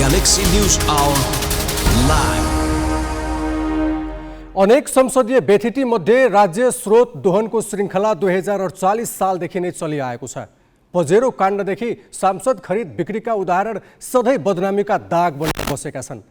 Galaxy News Hour Live। अनेक संसदीय व्यथिति मध्ये राज्य स्रोत दोहनको श्रृङ्खला 2048 सालदेखि नै चलिआएको छ। पजेरो काण्डदेखि सांसद खरिद बिक्रीका उदाहरण सधैँ बदनामीका दाग बनेर बसेका छन्।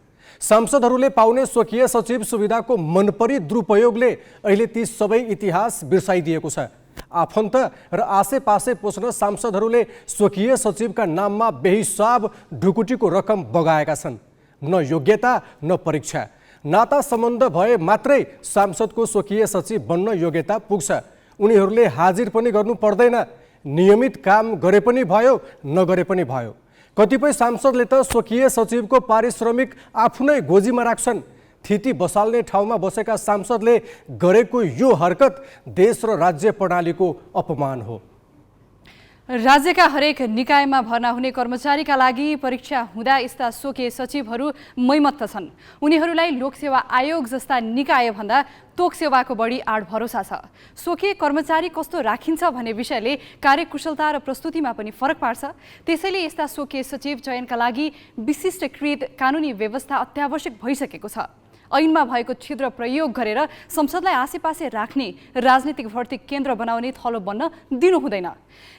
सांसदहरूले पाउने स्वकीय सचिव सुविधाको मनपरी दुरुपयोगले अहिले ती सबै इतिहास बिर्साइदिएको छ। आफन्त र आसेपासे पोस्न सांसदहरूले स्वकीय सचिवका नाममा बेहिसाब ढुकुटीको रकम बगाएका छन्। न योग्यता न परीक्षा, नाता सम्बन्ध भए मात्रै सांसदको स्वकीय सचिव बन्न योग्यता पुग्छ। उनीहरूले हाजिर पनि गर्नु पर्दैन, नियमित काम गरे पनि भयो नगरे पनि भयो। कतिपय सांसदले त स्वकीय सचिवको पारिश्रमिक आफ्नै गोजीमा राख्छन्। थिति बसाल्ने ठाउँमा बसेका सांसदले गरेको यो हरकत देश र राज्य प्रणालीको अपमान हो। राज्यका हरेक निकायमा भर्ना हुने कर्मचारीका लागि परीक्षा हुँदा यस्ता स्वकीय सचिवहरू मैमत्त छन्। उनीहरूलाई लोकसेवा आयोग जस्ता निकाय भन्दा तोक सेवाको बढी आड भरोसा छ। स्वकीय कर्मचारी कस्तो राखिन्छ भन्ने विषयले कार्यकुशलता र प्रस्तुतिमा पनि फरक पार्छ। त्यसैले यस्ता स्वकीय सचिव चयनका लागि विशिष्टकृत कानुनी व्यवस्था अत्यावश्यक भइसकेको छ। ऐनमा भएको छिद्र प्रयोग गरेर संसदलाई आसेपासे राख्ने राजनीतिक भर्ती केन्द्र बनाउने थलो बन्न दिनु हुँदैन।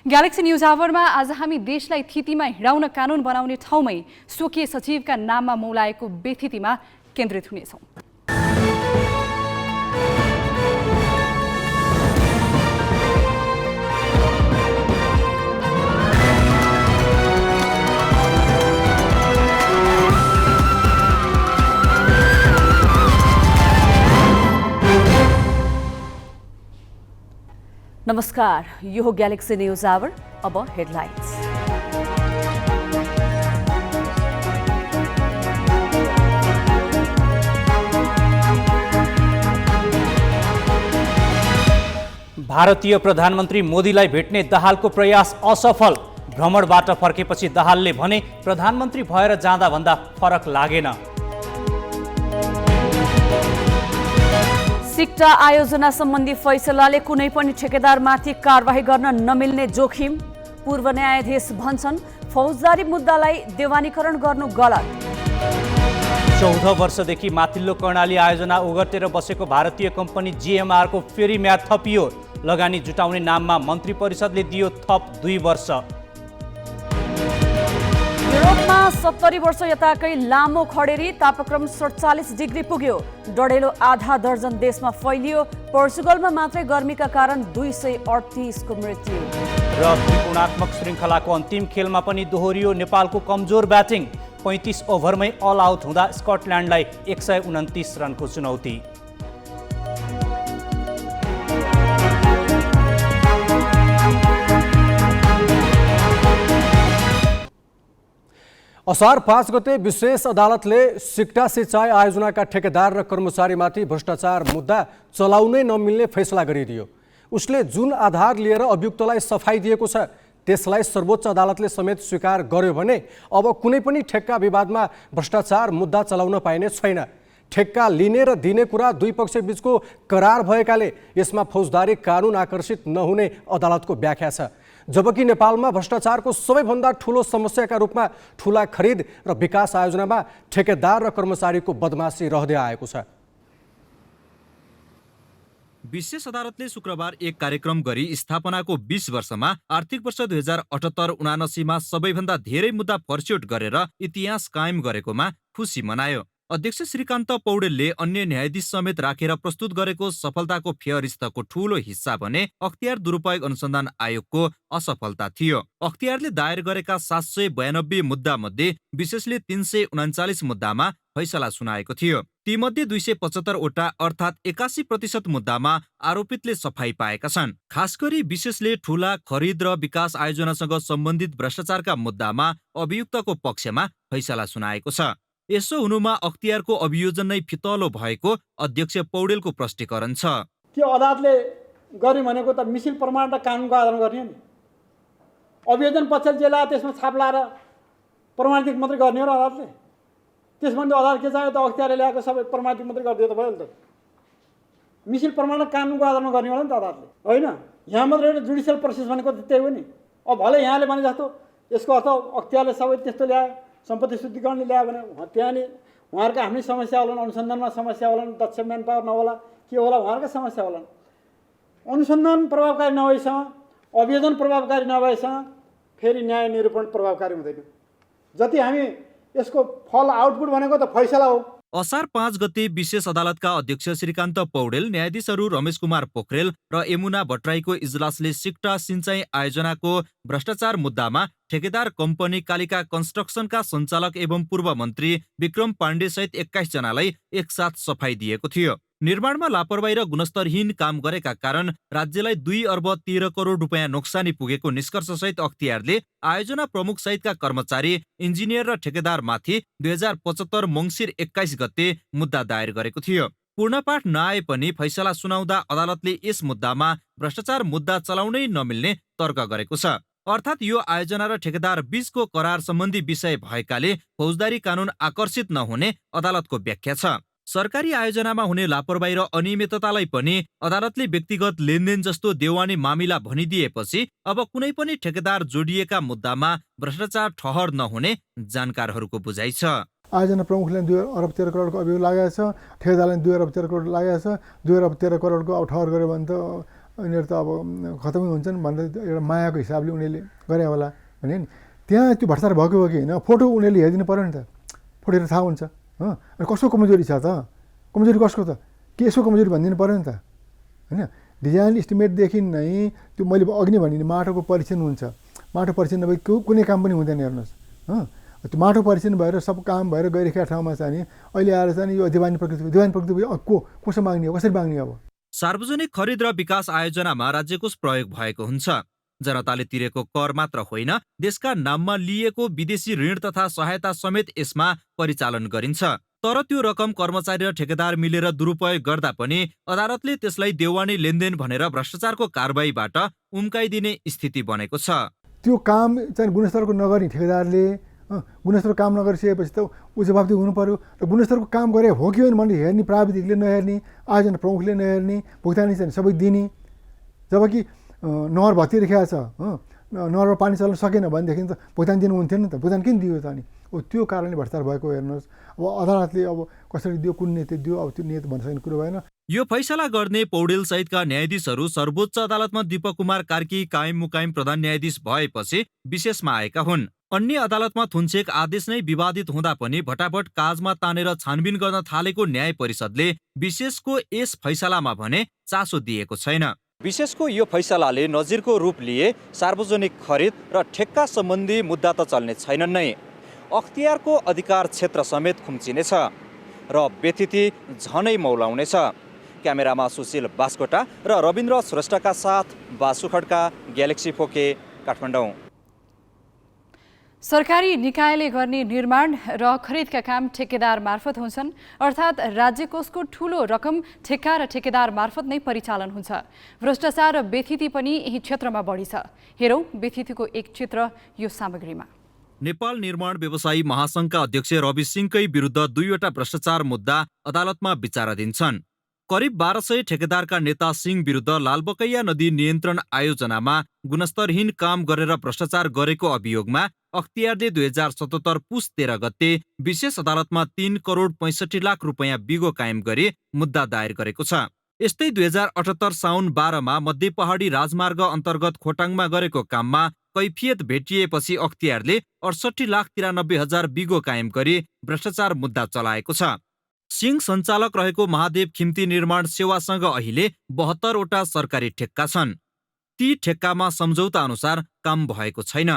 ग्यालेक्सी न्युज आवरमा आज हामी देशलाई थितिमा हिँडाउन कानुन बनाउने ठाउँमै स्वकीय सचिवका नाममा मौलाएको बेथितिमा केन्द्रित हुनेछौँ। नमस्कार, यो हो ग्यालेक्सी न्युज आवर। अब हेडलाइन्स। भारतीय प्रधानमन्त्री मोदीलाई भेट्ने दाहालको प्रयास असफल। भ्रमणबाट फर्केपछि दाहालले भने प्रधानमन्त्री भएर जाँदा भन्दा फरक लागेन। सिक्टा आयोजना सम्बन्धी फैसलाले कुनै पनि ठेकेदारमाथि कारबाही गर्न नमिल्ने जोखिम। पूर्व न्यायाधीश भन्छन् फौजदारी मुद्दालाई देवानीकरण गर्नु गलत। 14 वर्षदेखि माथिल्लो कर्णाली आयोजना ओगटेर बसेको भारतीय कम्पनी जीएमआर को फेरि म्याद थपियो। लगानी जुटाउने नाममा मन्त्री परिषदले दियो थप 2 वर्ष। युरोपमा 70 वर्ष यताकै लामो खडेरी, तापक्रम 47 डिग्री पुग्यो। डढेलो आधा दर्जन देशमा फैलियो। पोर्चुगलमा मात्रै गर्मीका कारण 238 को मृत्यु। र त्रिकोणात्मक श्रृङ्खलाको अन्तिम खेलमा पनि दोहोरियो नेपालको कमजोर ब्याटिङ। 35 ओभरमै अल आउट हुँदा स्कटल्यान्डलाई 129 रनको चुनौती। असार 5 गते विशेष अदालतले सिक्टा सिँचाइ आयोजनाका ठेकेदार र कर्मचारीमाथि भ्रष्टाचार मुद्दा चलाउनै नमिल्ने फैसला गरिदियो। उसले जुन आधार लिएर अभियुक्तलाई सफाई दिएको छ त्यसलाई सर्वोच्च अदालतले समेत स्वीकार गर्यो भने अब कुनै पनि ठेक्का विवादमा भ्रष्टाचार मुद्दा चलाउन पाइने छैन। ठेक्का लिने र दिने कुरा दुई पक्ष बीचको करार भएकाले यसमा फौजदारी कानुन आकर्षित नहुने अदालतको व्याख्या छ। जबकि नेपालमा भ्रष्टाचारको सबैभन्दा ठूलो समस्याका रूपमा ठूला खरिद र विकास आयोजनामा ठेकेदार र कर्मचारीको बदमाशी रहँदै आएको छ। विशेष अदालतले शुक्रबार एक कार्यक्रम गरी स्थापनाको 20 वर्षमा आर्थिक वर्ष 2078-79 मा सबैभन्दा धेरै मुद्दा पर्च्युट गरेर इतिहास कायम गरेकोमा खुसी मनायो। अध्यक्ष श्रीकान्त पौडेलले अन्य न्यायाधीश समेत राखेर प्रस्तुत गरेको सफलताको फेयरिस्तको ठूलो हिस्सा भने अख्तियार दुरुपयोग अनुसन्धान आयोगको असफलता थियो। अख्तियारले दायर गरेका 792 मुद्दा मध्ये विशेषले 339 मुद्दामा फैसला सुनाएको थियो। तीमध्ये 275 वटा अर्थात् 81% मुद्दामा आरोपितले सफाई पाएका छन्। खास गरी विशेषले ठूला खरिद र विकास आयोजनासँग सम्बन्धित भ्रष्टाचारका मुद्दामा अभियुक्तको पक्षमा फैसला सुनाएको छ। यसो हुनुमा अख्तियारको अभियोजन नै फितलो भएको अध्यक्ष पौडेलको प्रष्टीकरण छ। त्यो अदालतले गर्यो भनेको त मिसिल प्रमाण र कानुनको आधारमा गर्ने हो नि। अभियोजन पक्षले जे लाग्यो त्यसमा छाप लाएर प्रमाणित मात्रै गर्ने हो र अदालतले। त्यसमा अदालत के चाह्यो त अख्तियारले ल्याएको सबै प्रमाणित मात्रै गरिदियो त भयो नि त। मिसिल प्रमाण र कानुनको आधारमा गर्ने होला नि त अदालतले, होइन? यहाँ मात्रै जुडिसियल प्रोसेस भनेको त्यही हो नि। अब भले यहाँले भने जस्तो यसको अर्थ अख्तियारले सबै त्यस्तो ल्यायो, सम्पत्ति शुद्धिकरणले ल्यायो भने त्यहाँले उहाँहरूका आफ्नै समस्या होलान्, अनुसन्धानमा समस्या होलान्, दक्ष म्यान पावर नहोला, के होला उहाँहरूका समस्या होलान्। अनुसन्धान प्रभावकारी नभएसँग, अभियोजन प्रभावकारी नभएसँग फेरि न्याय निरूपण प्रभावकारी हुँदैन। जति हामी यसको फल आउटपुट भनेको त फैसला हो। असार 5 गते विशेष अदालतका अध्यक्ष श्रीकान्त पौडेल, न्यायाधीशहरू रमेश कुमार पोखरेल र यमुना भट्टराईको इजलासले सिक्टा सिंचाई आयोजनाको भ्रष्टाचार मुद्दामा ठेकेदार कम्पनी कालिका कन्स्ट्रक्सनका सञ्चालक एवं पूर्व मन्त्री विक्रम पाण्डे सहित 21 जनालाई एकसाथ सफाई दिएको थियो। निर्माणमा लापरवाही र गुणस्तरहीन काम गरेका कारण राज्यलाई 2 अर्ब 13 करोड रुपियाँ नोक्सानी पुगेको निष्कर्षसहित अख्तियारले आयोजना प्रमुख सहितका कर्मचारी, इन्जिनियर र ठेकेदारमाथि 2075 मङ्सिर 21 गते मुद्दा दायर गरेको थियो। पूर्णपाठ नआए पनि फैसला सुनाउँदा अदालतले यस मुद्दामा भ्रष्टाचार मुद्दा चलाउनै नमिल्ने तर्क गरेको छ। अर्थात् यो आयोजना र ठेकेदार बीचको करार सम्बन्धी विषय भएकाले फौजदारी कानून आकर्षित नहुने अदालतको व्याख्या छ। सरकारी आयोजनामा हुने लापरवाही र अनियमिततालाई पनि अदालतले व्यक्तिगत लेनदेन जस्तो देवानी मामिला भनिदिएपछि अब कुनै पनि ठेकेदार जोडिएका मुद्दामा भ्रष्टाचार ठहर नहुने जानकारहरूको बुझाइ छ। आयोजना प्रमुखले 2 अर्ब 13 करोडको अभियोग लागेको छ, ठेकेदारले 2 अर्ब 13 करोड लागेको छ। 2 अर्ब 13 करोडको अब ठहर गर्यो भने त उनीहरू त अब खतमै हुन्छन् भनेर एउटा मायाको हिसाबले उनीहरूले गरे होला भने नि। त्यहाँ त्यो भ्रष्टाचार भएको हो कि होइन, फोटो उनीहरूले हेरिदिनु पऱ्यो नि त। फोटो हेरेर थाहा हुन्छ अनि कसको कमजोरी छ त, कमजोरी कसको त, के यसको कमजोरी भनिदिनु पऱ्यो नि त होइन। डिजाइन इस्टिमेटदेखि नै त्यो मैले अघि नै भने माटोको परीक्षण हुन्छ। माटो परीक्षण नभए कुनै काम पनि हुँदैन। हेर्नुहोस् त्यो माटो परीक्षण भएर सब काम भएर गइरहेका ठाउँमा चाहिँ नि अहिले आएर चाहिँ यो दिवानी प्रकृति कसो माग्ने हो, कसरी माग्ने अब। सार्वजनिक खरिद र विकास आयोजनामा राज्यकोष प्रयोग भएको हुन्छ। जनताले तिरेको कर मात्र होइन, देशका नाममा लिएको विदेशी ऋण तथा सहायता समेत यसमा परिचालन गरिन्छ। तर त्यो रकम कर्मचारी र ठेकेदार मिलेर दुरुपयोग गर्दा पनि अदालतले त्यसलाई देवानी लेनदेन भनेर भ्रष्टाचारको कारबाहीबाट उम्काइदिने स्थिति बनेको छ। त्यो काम चाहिँ गुणस्तरको नगर्ने ठेकेदारले गुणस्तर काम नगरिसकेपछि त ऊ जवाबदेही हुनु पर्यो। र गुणस्तरको काम गरे हो कि होइन भनेर हेर्ने प्राविधिकले नहेर्ने, आयोजना प्रमुखले नहेर्ने, भुक्तानी चाहिँ सबै दिने। जबकि नहर भत्किरहेको छ, नहरमा पानी चल्न सकेन भनेदेखि त भुक्तानी दिनु हुन्थ्यो नि त, भुक्तानी किन दियो त अनि। त्यो कारणले भ्रष्टाचार भएको हेर्नुहोस्। अब अदालतले अब कसरी दियो, कुन नीति दियो, अब त्यो नीति भन्न सक्ने कुरो भएन। यो फैसला गर्ने पौडेल सहितका न्यायाधीशहरू सर्वोच्च अदालतमा दीपक कुमार कार्की कायम मुकायम प्रधान न्यायाधीश भएपछि विशेषमा आएका हुन्। अन्य अदालतमा थुन्चेक आदेश नै विवादित हुँदा पनि भटाभट काजमा तानेर छानबिन गर्न थालेको न्याय परिषदले विशेषको यस फैसलामा भने चासो दिएको छैन। विशेषको यो फैसलाले नजिरको रूप लिए सार्वजनिक खरिद र ठेक्का सम्बन्धी मुद्दा त चल्ने छैनन् नै, अख्तियारको अधिकार क्षेत्र समेत खुम्चिनेछ र व्यतिथि झनै मौलाउनेछ। क्यामेरामा सुशील बास्कोटा र रविन्द्र श्रेष्ठका साथ बासु खड्का, ग्यालेक्सी फोके, काठमाडौँ। सरकारी निकायले गर्ने निर्माण र खरिदका काम ठेकेदार मार्फत हुन्छन्, अर्थात् राज्य कोषको ठूलो रकम ठेक्का र ठेकेदार मार्फत नै परिचालन हुन्छ। भ्रष्टाचार र व्यथिति पनि यही क्षेत्रमा बढी छ। हेरौँ व्यथितिको एक चित्र यो सामग्रीमा। नेपाल निर्माण व्यवसायी महासंघका अध्यक्ष रवि सिंहकै विरुद्ध 2वटा भ्रष्टाचार मुद्दा अदालतमा विचाराधीन छन्। करिब 1200 ठेकेदारका नेता सिंह विरुद्ध लालबकैया नदी नियन्त्रण आयोजनामा गुणस्तरहीन काम गरेर भ्रष्टाचार गरेको अभियोगमा अख्तियारले 2077 पुस 13 गते विशेष अदालतमा 3 करोड 65 लाख रुपियाँ बिगो कायम गरी मुद्दा दायर गरेको छ। यस्तै 2078 साउन 12 मा मध्य पहाडी राजमार्ग अन्तर्गत खोटाङमा गरेको काममा कैफियत भेटिएपछि अख्तियारले 68 लाख 93 हजार बिगो कायम गरी भ्रष्टाचार मुद्दा चलाएको छ। सिंह सञ्चालक रहेको महादेव खिम्ती निर्माण सेवासँग अहिले 72 वटा सरकारी ठेक्का छन्। ती ठेक्कामा सम्झौता अनुसार काम भएको छैन।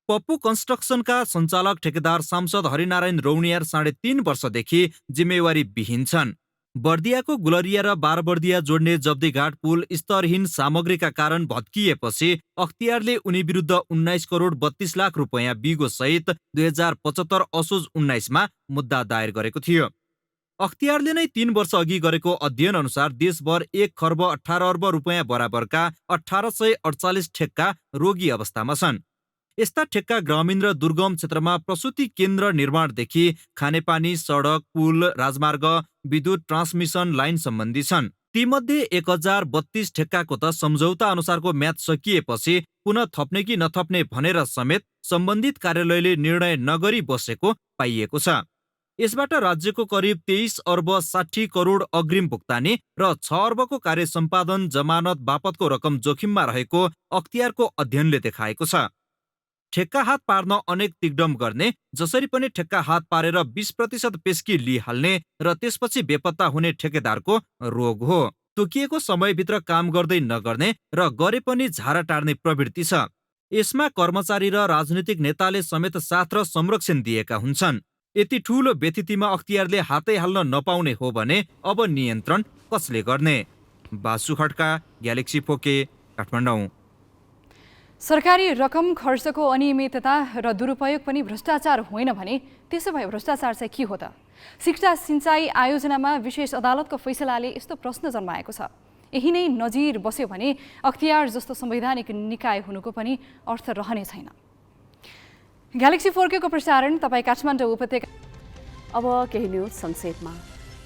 पप्पू कन्स्ट्रक्सनका सञ्चालक ठेकेदार सांसद हरिनारायण रौनियार 3.5 वर्षदेखि जिम्मेवारी विहीन छन्। बर्दियाको गुलरिया र बारबर्दिया जोड्ने जब्दीघाट पुल स्तरहीन सामग्रीका कारण भत्किएपछि अख्तियारले उनी विरुद्ध 19 करोड 32 लाख रुपियाँ बिगो सहित 2075 असोज 19 मा मुद्दा दायर गरेको थियो। अख्तियारले नै 3 वर्ष अघि गरेको अध्ययन अनुसार देशभर 1 खर्ब 18 अर्ब रुपियाँ बराबरका 1848 ठेक्का रोगी अवस्थामा छन्। यस्ता ठेक्का ग्रामीण र दुर्गम क्षेत्रमा प्रसूति केन्द्र निर्माणदेखि खानेपानी, सडक, पुल, राजमार्ग, विद्युत ट्रान्समिसन लाइन सम्बन्धी छन्। तीमध्ये 1032 ठेक्काको त सम्झौता अनुसारको म्याद सकिएपछि पुनः थप्ने कि नथप्ने भनेर समेत सम्बन्धित कार्यालयले निर्णय नगरी बसेको पाइएको छ। यसबाट राज्यको करिब 23 अर्ब 60 करोड अग्रिम भुक्तानी र 6 अर्बको कार्य सम्पादन जमानत बापतको रकम जोखिममा रहेको अख्तियारको अध्ययनले देखाएको छ। ठेक्का हात पार्न अनेक तिग्डम गर्ने, जसरी पनि ठेक्का हात पारेर 20% पेस्की लिइहाल्ने र त्यसपछि बेपत्ता हुने ठेकेदारको रोग हो। तोकिएको समयभित्र काम गर्दै नगर्ने र गरे पनि झारा टार्ने प्रवृत्ति छ। यसमा कर्मचारी र राजनीतिक नेताले समेत साथ र संरक्षण दिएका हुन्छन्। यति ठूलो व्यतिथिमा अख्तियारले हातै हाल्न नपाउने हो भने अब नियन्त्रण कसले गर्ने? बासु खड्का, ग्यालेक्सी फोके, काठमाडौँ। सरकारी रकम खर्चको अनियमितता र दुरुपयोग पनि भ्रष्टाचार होइन भने त्यसो भए भ्रष्टाचार चाहिँ के हो त? शिक्षा सिँचाइ आयोजनामा विशेष अदालतको फैसलाले यस्तो प्रश्न जन्माएको छ। यही नै नजिर बस्यो भने अख्तियार जस्तो संवैधानिक निकाय हुनुको पनि अर्थ रहने छैन। ग्यालेक्सी 4K को प्रसारण तपाईँ काठमाडौँ उपत्यका। अब केही न्युज संक्षेपमा।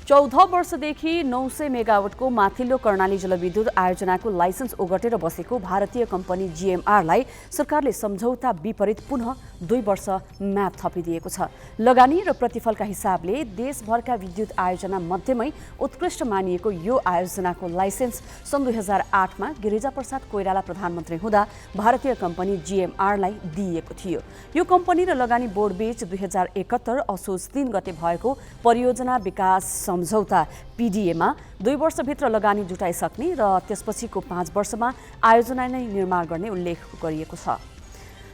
14 वर्षदेखि 900 मेगावाटको माथिल्लो कर्णाली जलविद्युत आयोजनाको लाइसेन्स ओगटेर बसेको भारतीय कम्पनी GMRलाई सरकारले सम्झौता विपरीत पुनः 2 वर्ष म्याद थपिदिएको छ। लगानी र प्रतिफलका हिसाबले देशभरका विद्युत आयोजना मध्येमै उत्कृष्ट मानिएको यो आयोजनाको लाइसेन्स सन् 2008मा गिरिजाप्रसाद कोइराला प्रधानमन्त्री हुँदा भारतीय कम्पनी GMRलाई दिइएको थियो। यो कम्पनी र लगानी बोर्डबीच 2071 असोज 3 गते भएको परियोजना विकास सम्झौता PDAमा 2 वर्षभित्र लगानी जुटाइसक्ने र त्यसपछिको 5 वर्षमा आयोजना नै निर्माण गर्ने उल्लेख गरिएको छ।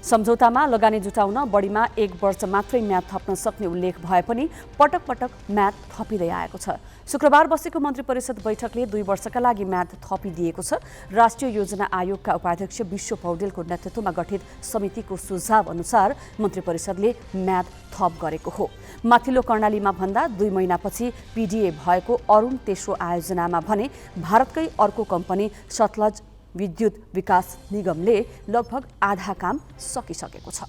सम्झौतामा लगानी जुटाउन बढीमा 1 वर्ष मात्रै म्याद थप्न सक्ने उल्लेख भए पनि पटक पटक म्याद थपिँदै आएको छ। शुक्रबार बसेको मन्त्री परिषद बैठकले 2 वर्षका लागि म्याद थपिदिएको छ। राष्ट्रिय योजना आयोगका उपाध्यक्ष विश्व पौडेलको नेतृत्वमा गठित समितिको सुझाव अनुसार मन्त्री परिषदले म्याद थप गरेको हो। माथिल्लो कर्णालीमा भन्दा 2 महिनापछि PDA भएको अरुण तेस्रो आयोजनामा भने भारतकै अर्को कम्पनी सतलज विद्युत विकास निगमले लगभग आधा काम सकिसकेको छ।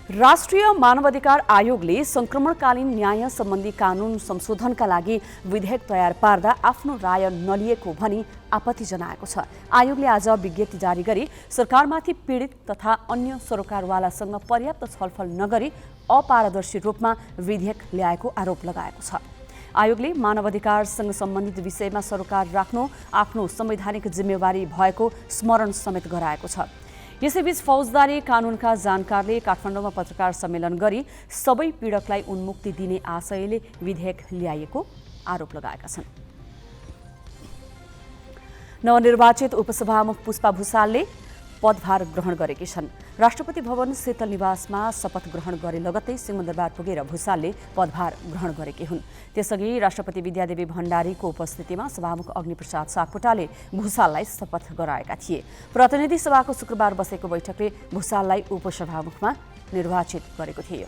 राष्ट्रिय मानवाधिकार आयोगले संक्रमणकालीन न्याय सम्बन्धी कानुन संशोधनका लागि विधेयक तयार पार्दा आफ्नो राय नलिएको भनी आपत्ति जनाएको छ। आयोगले आज विज्ञप्ति जारी गरी सरकारमाथि पीडित तथा अन्य सरोकारवालासँग पर्याप्त छलफल नगरी अपारदर्शी रूपमा विधेयक ल्याएको आरोप लगाएको छ। आयोगले मानवाधिकारसँग सम्बन्धित विषयमा सरोकार राख्नु आफ्नो संवैधानिक जिम्मेवारी भएको स्मरण समेत गराएको छ। यसैबीच फौजदारी कानुनका जानकारले काठमाडौँमा पत्रकार सम्मेलन गरी सबै पीडकलाई उन्मुक्ति दिने आशयले विधेयक ल्याएको आरोप लगाएका छन्। नवनिर्वाचित उपसभामुख पुष्पा भुसालले पदभार ग्रहण गरेकी छन्। राष्ट्रपति भवन शीतल निवासमा शपथ ग्रहण गरे लगत्तै सिंहदरबार पुगेर भुसालले पदभार ग्रहण गरेकी हुन्। त्यसअघि राष्ट्रपति विद्यादेवी भण्डारीको उपस्थितिमा सभामुख अग्निप्रसाद सापकोटाले भुसाललाई शपथ गराएका थिए। प्रतिनिधि सभाको शुक्रबार बसेको बैठकले भुसाललाई उपसभामुखमा निर्वाचित गरेको थियो।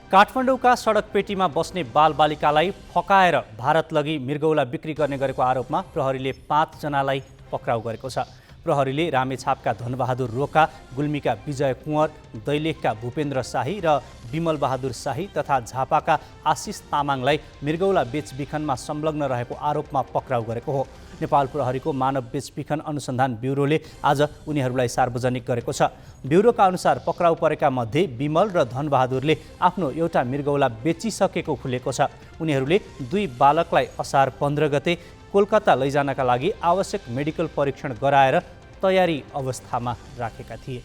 काठमाडौँका सडक पेटीमा बस्ने बालबालिकालाई फकाएर भारत लगी मृगौला बिक्री गर्ने गरेको आरोपमा प्रहरीले 5 जनालाई पक्राउ गरेको छ। प्रहरीले रामेछापका धनबहादुर रोका, गुल्मीका विजय कुँवर, दैलेखका भूपेन्द्र शाही र विमल बहादुर शाही तथा झापाका आशिष तामाङलाई मृगौला बेचबिखनमा संलग्न रहेको आरोपमा पक्राउ गरेको हो। नेपाल प्रहरीको मानव बेचबिखन अनुसन्धान ब्युरोले आज उनीहरूलाई सार्वजनिक गरेको छ। ब्युरोका अनुसार पक्राउ परेका मध्ये विमल र धनबहादुरले आफ्नो एउटा मृगौला बेचिसकेको खुलेको छ। उनीहरूले 2 बालकलाई असार 15 गते कोलकाता लैजानका लागि आवश्यक मेडिकल परीक्षण गराएर तयारी अवस्थामा राखेका थिए।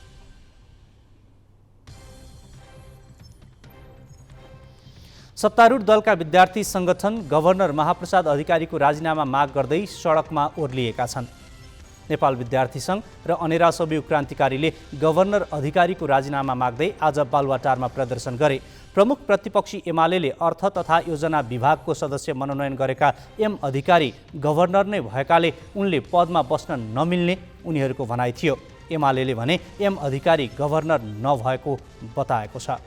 सत्तारूढ दलका विद्यार्थी संगठन गभर्नर महाप्रसाद अधिकारीको राजीनामा माग गर्दै सडकमा ओर्लिएका छन्। नेपाल विद्यार्थी सङ्घ र अनेरा सबयु क्रान्तिकारीले गभर्नर अधिकारीको राजीनामा माग्दै आज बालुवाटारमा प्रदर्शन गरे। प्रमुख प्रतिपक्षी एमाले अर्थ तथा योजना विभागको सदस्य मनोनयन गरेका एम अधिकारी गभर्नर नै भएकाले उनले पदमा बस्न नमिल्ने उनीहरूको भनाइ थियो। एमाले भने एम अधिकारी गभर्नर नभएको बताएको छ।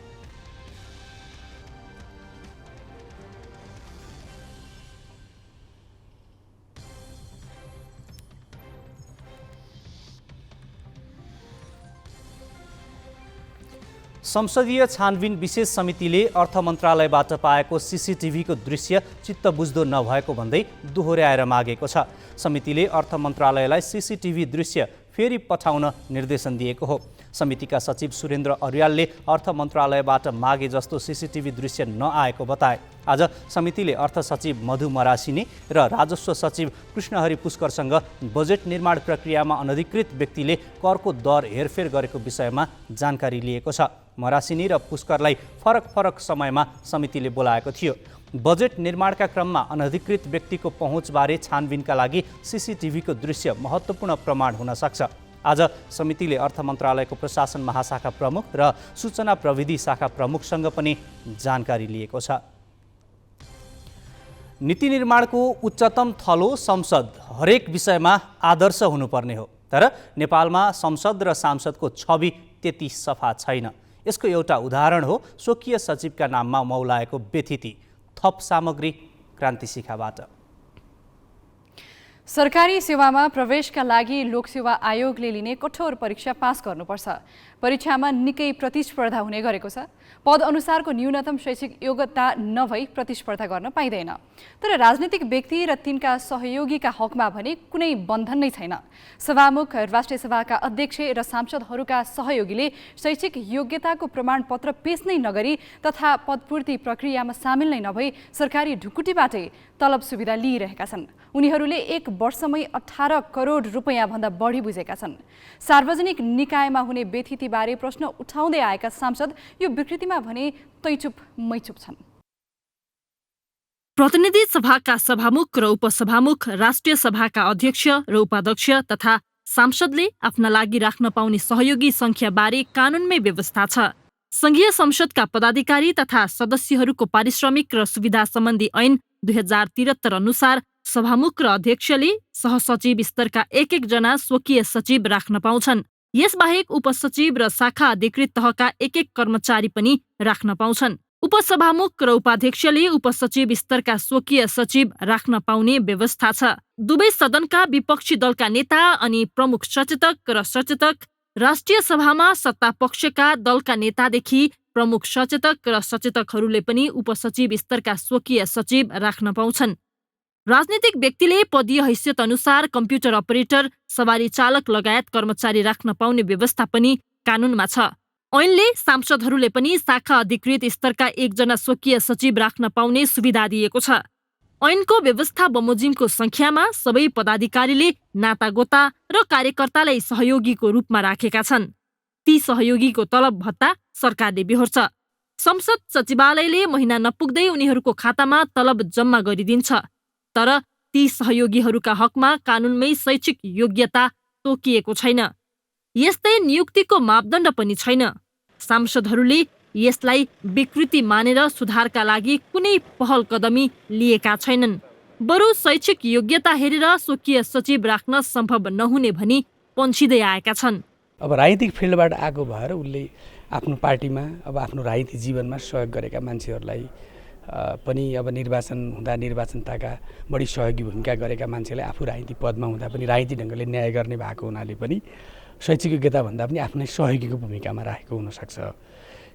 संसदीय छानबिन विशेष समितिले अर्थ मन्त्रालयबाट पाएको सीसीटीभीको दृश्य चित्तबुझ्दो नभएको भन्दै दोहोर्याएर मागेको छ। समितिले अर्थ मन्त्रालयलाई सीसीटीभी दृश्य फेरि पठाउन निर्देशन दिएको हो। समितिका सचिव सुरेन्द्र अर्यालले अर्थ मन्त्रालयबाट मागे जस्तो सीसीटीभी दृश्य नआएको बताए। आज समितिले अर्थ सचिव मधु मरासिनी र राजस्व सचिव कृष्णहरि पुष्करसँग बजेट निर्माण प्रक्रियामा अनधिकृत व्यक्तिले करको दर हेरफेर गरेको विषयमा जानकारी लिएको छ। मरासिनी र पुष्करलाई फरक फरक समयमा समितिले बोलाएको थियो। बजेट निर्माणका क्रममा अनधिकृत व्यक्तिको पहुँचबारे छानबिनका लागि सीसीटीभीको दृश्य महत्त्वपूर्ण प्रमाण हुन सक्छ। आज समितिले अर्थ मन्त्रालयको प्रशासन महाशाखा प्रमुख र सूचना प्रविधि शाखा प्रमुखसँग पनि जानकारी लिएको छ। नीति निर्माणको उच्चतम थलो संसद हरेक विषयमा आदर्श हुनुपर्ने हो, तर नेपालमा संसद र सांसदको छवि त्यति सफा छैन। यसको एउटा उदाहरण हो स्वकीय सचिवका नाममा मौलाएको बेथिति। थप सामग्री क्रान्ति शिखाबाट। सरकारी सेवामा प्रवेशका लागि लोकसेवा आयोगले लिने कठोर परीक्षा पास गर्नुपर्छ। परीक्षामा निकै प्रतिस्पर्धा हुने गरेको छ। पद अनुसारको न्यूनतम शैक्षिक योग्यता नभई प्रतिस्पर्धा गर्न पाइँदैन। तर राजनीतिक व्यक्ति र तिनका सहयोगीका हकमा भने कुनै बन्धन नै छैन। सभामुख, राष्ट्रिय सभाका अध्यक्ष र सांसदहरूका सहयोगीले शैक्षिक योग्यताको प्रमाणपत्र पेश नै नगरी तथा पदपूर्ति प्रक्रियामा सामेल नै नभई सरकारी ढुकुटीबाटै तलब सुविधा लिइरहेका छन्। उनीहरूले एक वर्षमै 18 करोड रुपैयाँ भन्दा बढी बुझेका छन्। सार्वजनिक निकायमा हुने बेथितिबारे प्रश्न उठाउँदै आएका सांसद यो विकृतिमा भने तैचुप मैचुप छन्। प्रतिनिधि सभाका सभामुख र उपसभामुख, राष्ट्रिय सभाका अध्यक्ष र उपाध्यक्ष तथा सांसदले आफ्ना लागि राख्न पाउने सहयोगी संख्याबारे कानूनमै व्यवस्था छ। संघीय संसदका पदाधिकारी तथा सदस्यहरूको पारिश्रमिक र सुविधा सम्बन्धी ऐन 2073 अनुसार सभामुख र अध्यक्षले सहसचिव स्तरका एक जना स्वकीय सचिव राख्न पाउँछन्। यसबाहेक उपसचिव र शाखा अधिकृत तहका एक कर्मचारी पनि राख्न पाउँछन्। उपसभामुख र उपाध्यक्षले उपसचिव स्तरका स्वकीय सचिव राख्न पाउने व्यवस्था छ। दुवै सदनका विपक्षी दलका नेता अनि प्रमुख सचेतक र सचेतक, राष्ट्रिय सभामा सत्ता पक्षका दलका नेतादेखि प्रमुख सचेतक र सचेतकहरूले पनि उपसचिव स्तरका स्वकीय सचिव राख्न पाउँछन्। राजनीतिक व्यक्तिले पदीय हैसियत अनुसार कम्प्युटर अपरेटर, सवारी चालक लगायत कर्मचारी राख्न पाउने व्यवस्था पनि कानूनमा छ। ऐनले सांसदहरूले पनि शाखा अधिकृत स्तरका एक जना स्वकीय सचिव राख्न पाउने सुविधा दिएको छ। ऐनको व्यवस्था बमोजिमको संख्यामा सबै पदाधिकारीले नातागोता र कार्यकर्तालाई सहयोगीको रूपमा राखेका छन्। ती सहयोगीको तलब भत्ता सरकारले बेहोर्छ। संसद सचिवालयले महिना नपुग्दै उनीहरूको खातामा तलब जम्मा गरिदिन्छ। तर ती सहयोगीहरूका हकमा कानूनमै शैक्षिक योग्यता तोकिएको छैन। यस्तै नियुक्तिको मापदण्ड पनि छैन। सांसदहरूले यसलाई विकृति मानेर सुधारका लागि कुनै पहल कदमी लिएका छैनन्। बरु शैक्षिक योग्यता हेरेर स्वकीय सचिव राख्न सम्भव नहुने भनी पन्छिँदै आएका छन्। अब राजनीतिक फिल्डबाट आएको भएर उसले आफ्नो पार्टीमा अब आफ्नो राजनीतिक जीवनमा सहयोग गरेका मान्छेहरूलाई पनि अब निर्वाचन हुँदा निर्वाचनताका बढी सहयोगी भूमिका गरेका मान्छेलाई आफू राजनीतिक पदमा हुँदा पनि राजनीतिक ढङ्गले न्याय गर्ने भएको हुनाले पनि शैक्षिक योग्यता भन्दा पनि आफ्नै सहयोगीको भूमिकामा राखेको हुनसक्छ।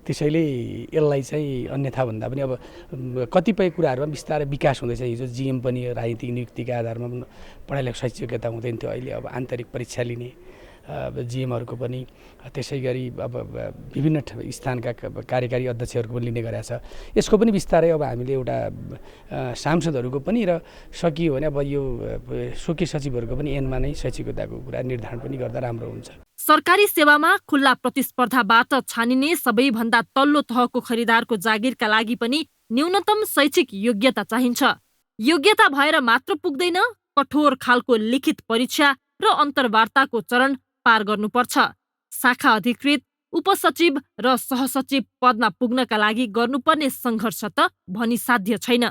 त्यसैले यसलाई चाहिँ अन्यथा भन्दा पनि अब कतिपय कुराहरूमा बिस्तारै विकास हुँदैछ। हिजो जिएम पनि राजनीतिक नियुक्तिका आधारमा पढाइ लेखाइ शैक्षिक योग्यता हुँदैन थियो। अहिले अब आन्तरिक परीक्षा लिने जिएमहरूको पनि त्यसै गरी अब विभिन्न स्थानका कार्यकारी अध्यक्षहरूको पनि लिने गरेको छ। यसको पनि बिस्तारै अब हामीले एउटा सांसदहरूको पनि र सकियो भने अब यो स्वकीय सचिवहरूको पनि ऐनमा नै शैक्षिक योग्यताको कुरा निर्धारण पनि गर्दा राम्रो हुन्छ। सरकारी सेवामा खुल्ला प्रतिस्पर्धाबाट छानिने सबैभन्दा तल्लो तहको खरिदारको जागिरका लागि पनि न्यूनतम शैक्षिक योग्यता चाहिन्छ। योग्यता भएर मात्र पुग्दैन, कठोर खालको लिखित परीक्षा र अन्तर्वार्ताको चरण पार गर्नुपर्छ। शाखा अधिकृत, उपसचिव र सहसचिव पदमा पुग्नका लागि गर्नुपर्ने सङ्घर्ष त भनी साध्य छैन।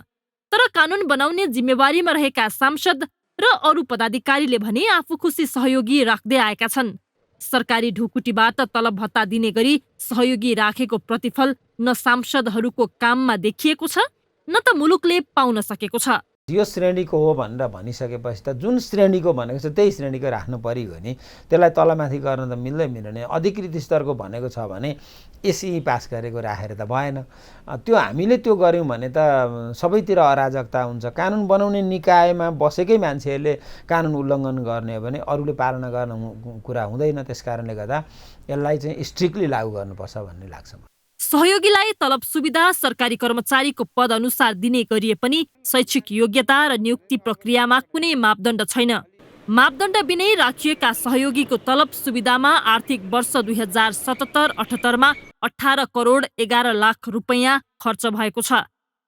तर कानुन बनाउने जिम्मेवारीमा रहेका सांसद र अरू पदाधिकारीले भने आफू खुसी सहयोगी राख्दै आएका छन्। सरकारी ढुकुटीबाट तलब भत्ता दिने गरी सहयोगी राखेको प्रतिफल न सांसदहरूको काममा देखिएको छ न त मुलुकले पाउन सकेको छ। यो श्रेणीको हो भनेर भनिसकेपछि त जुन श्रेणीको भनेको छ त्यही श्रेणीको राख्नु पर्यो भने त्यसलाई तलमाथि गर्न त मिल्दैन। अधिकृत स्तरको भनेको छ भने एसई पास गरेको राखेर त भएन। त्यो हामीले त्यो गऱ्यौँ भने त सबैतिर अराजकता हुन्छ। कानुन बनाउने निकायमा बसेकै मान्छेहरूले कानुन उल्लङ्घन गर्ने हो भने अरूले पालना गर्न कुरा हुँदैन। त्यस कारणले गर्दा यसलाई चाहिँ स्ट्रिक्टली लागू गर्नुपर्छ भन्ने लाग्छ। सहयोगीलाई तलब सुविधा सरकारी कर्मचारीको पद अनुसार दिने गरिए पनि शैक्षिक योग्यता र नियुक्ति प्रक्रियामा कुनै मापदण्ड छैन। मापदण्ड बिनै राखिएका सहयोगीको तलब सुविधामा आर्थिक वर्ष 2077-78मा 18 करोड 11 लाख रुपैयाँ खर्च भएको छ।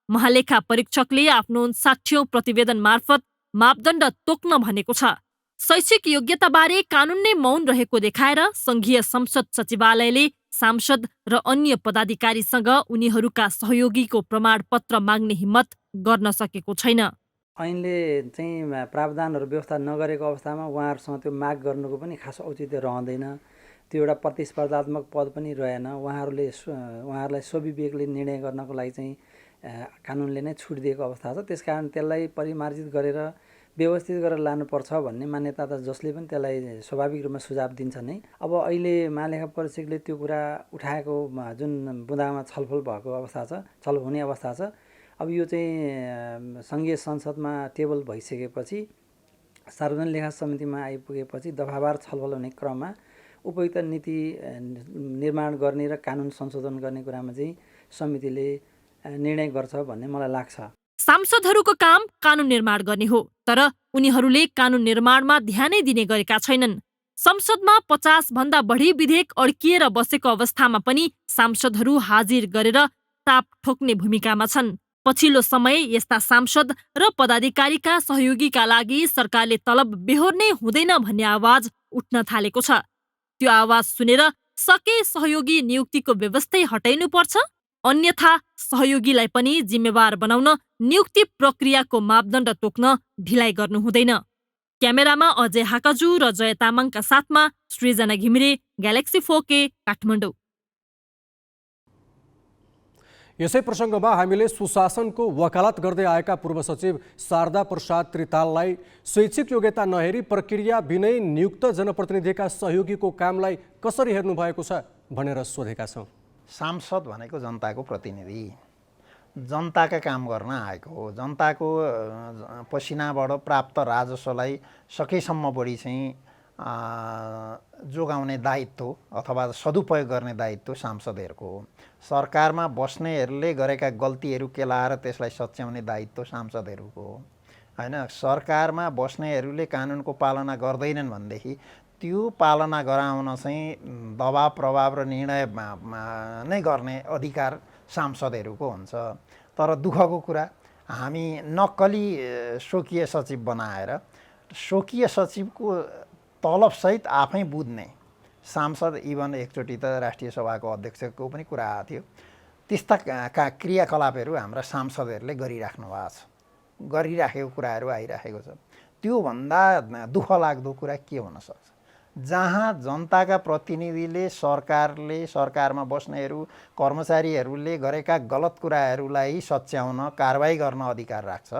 महालेखा परीक्षकले आफ्नो 59औं प्रतिवेदन मार्फत मापदण्ड तोक्न भनेको छ। शैक्षिक योग्यताबारे कानुन नै मौन रहेको देखाएर संघीय संसद सचिवालयले सांसद र अन्य पदाधिकारीसँग उनीहरूका सहयोगीको प्रमाणपत्र माग्ने हिम्मत गर्न सकेको छैन। ऐनले चाहिँ प्रावधानहरू व्यवस्था नगरेको अवस्थामा उहाँहरूसँग त्यो माग गर्नुको पनि खास औचित्य रहँदैन। त्यो एउटा प्रतिस्पर्धात्मक पद पनि रहेन। उहाँहरूलाई स्वविवेकले निर्णय गर्नको लागि चाहिँ कानुनले नै छुट दिएको अवस्था छ। त्यसकारण त्यसलाई परिमार्जित गरेर व्यवस्थित गरेर लानुपर्छ भन्ने मान्यता त जसले पनि त्यसलाई स्वाभाविक रूपमा सुझाव दिन्छ नै। अब अहिले महालेखा परीक्षकले त्यो कुरा उठाएको जुन बुँदामा छलफल भएको अवस्था छ, छलफल हुने अवस्था छ, अब यो चाहिँ सङ्घीय संसदमा टेबल भइसकेपछि सार्वजनिक लेखा समितिमा आइपुगेपछि दफावार छलफल हुने क्रममा उपयुक्त नीति निर्माण गर्ने र कानुन संशोधन गर्ने कुरामा चाहिँ समितिले निर्णय गर्छ भन्ने मलाई लाग्छ। सांसदहरूको काम कानुन निर्माण गर्ने हो, तर उनीहरूले कानुन निर्माणमा ध्यानै दिने गरेका छैनन्। संसदमा 50 भन्दा बढी विधेयक अड्किएर बसेको अवस्थामा पनि सांसदहरू हाजिर गरेर टाप ठोक्ने भूमिकामा छन्। पछिल्लो समय यस्ता सांसद र पदाधिकारीका सहयोगीका लागि सरकारले तलब बेहोर्नै हुँदैन भन्ने आवाज उठ्न थालेको छ। त्यो आवाज सुनेर सके सहयोगी नियुक्तिको व्यवस्थै हटाइनुपर्छ, अन्यथा सहयोगीलाई पनि जिम्मेवार बनाउन नियुक्ति प्रक्रियाको मापदण्ड तोक्न ढिलाइ गर्नु हुँदैन। क्यामेरामा अजय हाकाजु र जय तामाङका साथमा सृजना घिमिरे, ग्यालेक्सी 4K, काठमाडौँ। यसै प्रसङ्गमा हामीले सुशासनको वकालत गर्दै आएका पूर्व सचिव शारदा प्रसाद त्रिताललाई शैक्षिक योग्यता नहेरी प्रक्रिया बिनै नियुक्त जनप्रतिनिधिका सहयोगीको कामलाई कसरी हेर्नु भएको छ भनेर सोधेका छौँ। सांसद भनेको जनताको प्रतिनिधि, जनताका काम गर्न आएको हो। जनताको पसिनाबाट प्राप्त राजस्वलाई सकेसम्म बढी चाहिँ जोगाउने दायित्व अथवा सदुपयोग गर्ने दायित्व सांसदहरूको हो। सरकारमा बस्नेहरूले गरेका गल्तीहरू केलाएर त्यसलाई सच्याउने दायित्व सांसदहरूको हो हैन। सरकारमा बस्नेहरूले कानुनको पालना गर्दैनन् भनेदेखि त्यो पालना गराउन चाहिँ दबाब प्रभाव र निर्णय नै गर्ने अधिकार सांसदहरूको हुन्छ। तर दुःखको कुरा हामी नक्कली स्वकीय सचिव बनाएर स्वकीय सचिवको तलबसहित आफै बुझ्ने सांसद, इभन एकचोटि त राष्ट्रिय सभाको अध्यक्षको पनि कुरा आएको थियो, त्यस्ता क्रियाकलापहरू हाम्रा सांसदहरूले गरिराख्नु भएको छ, गरिराखेको कुराहरू आइराखेको छ। त्योभन्दा दुःख लाग्दो कुरा के हुन सक्छ? जहाँ जनताका प्रतिनिधिले सरकारमा बस्नेहरू कर्मचारीहरूले गरेका गलत कुराहरूलाई सच्याउन कारबाही गर्न अधिकार राख्छ,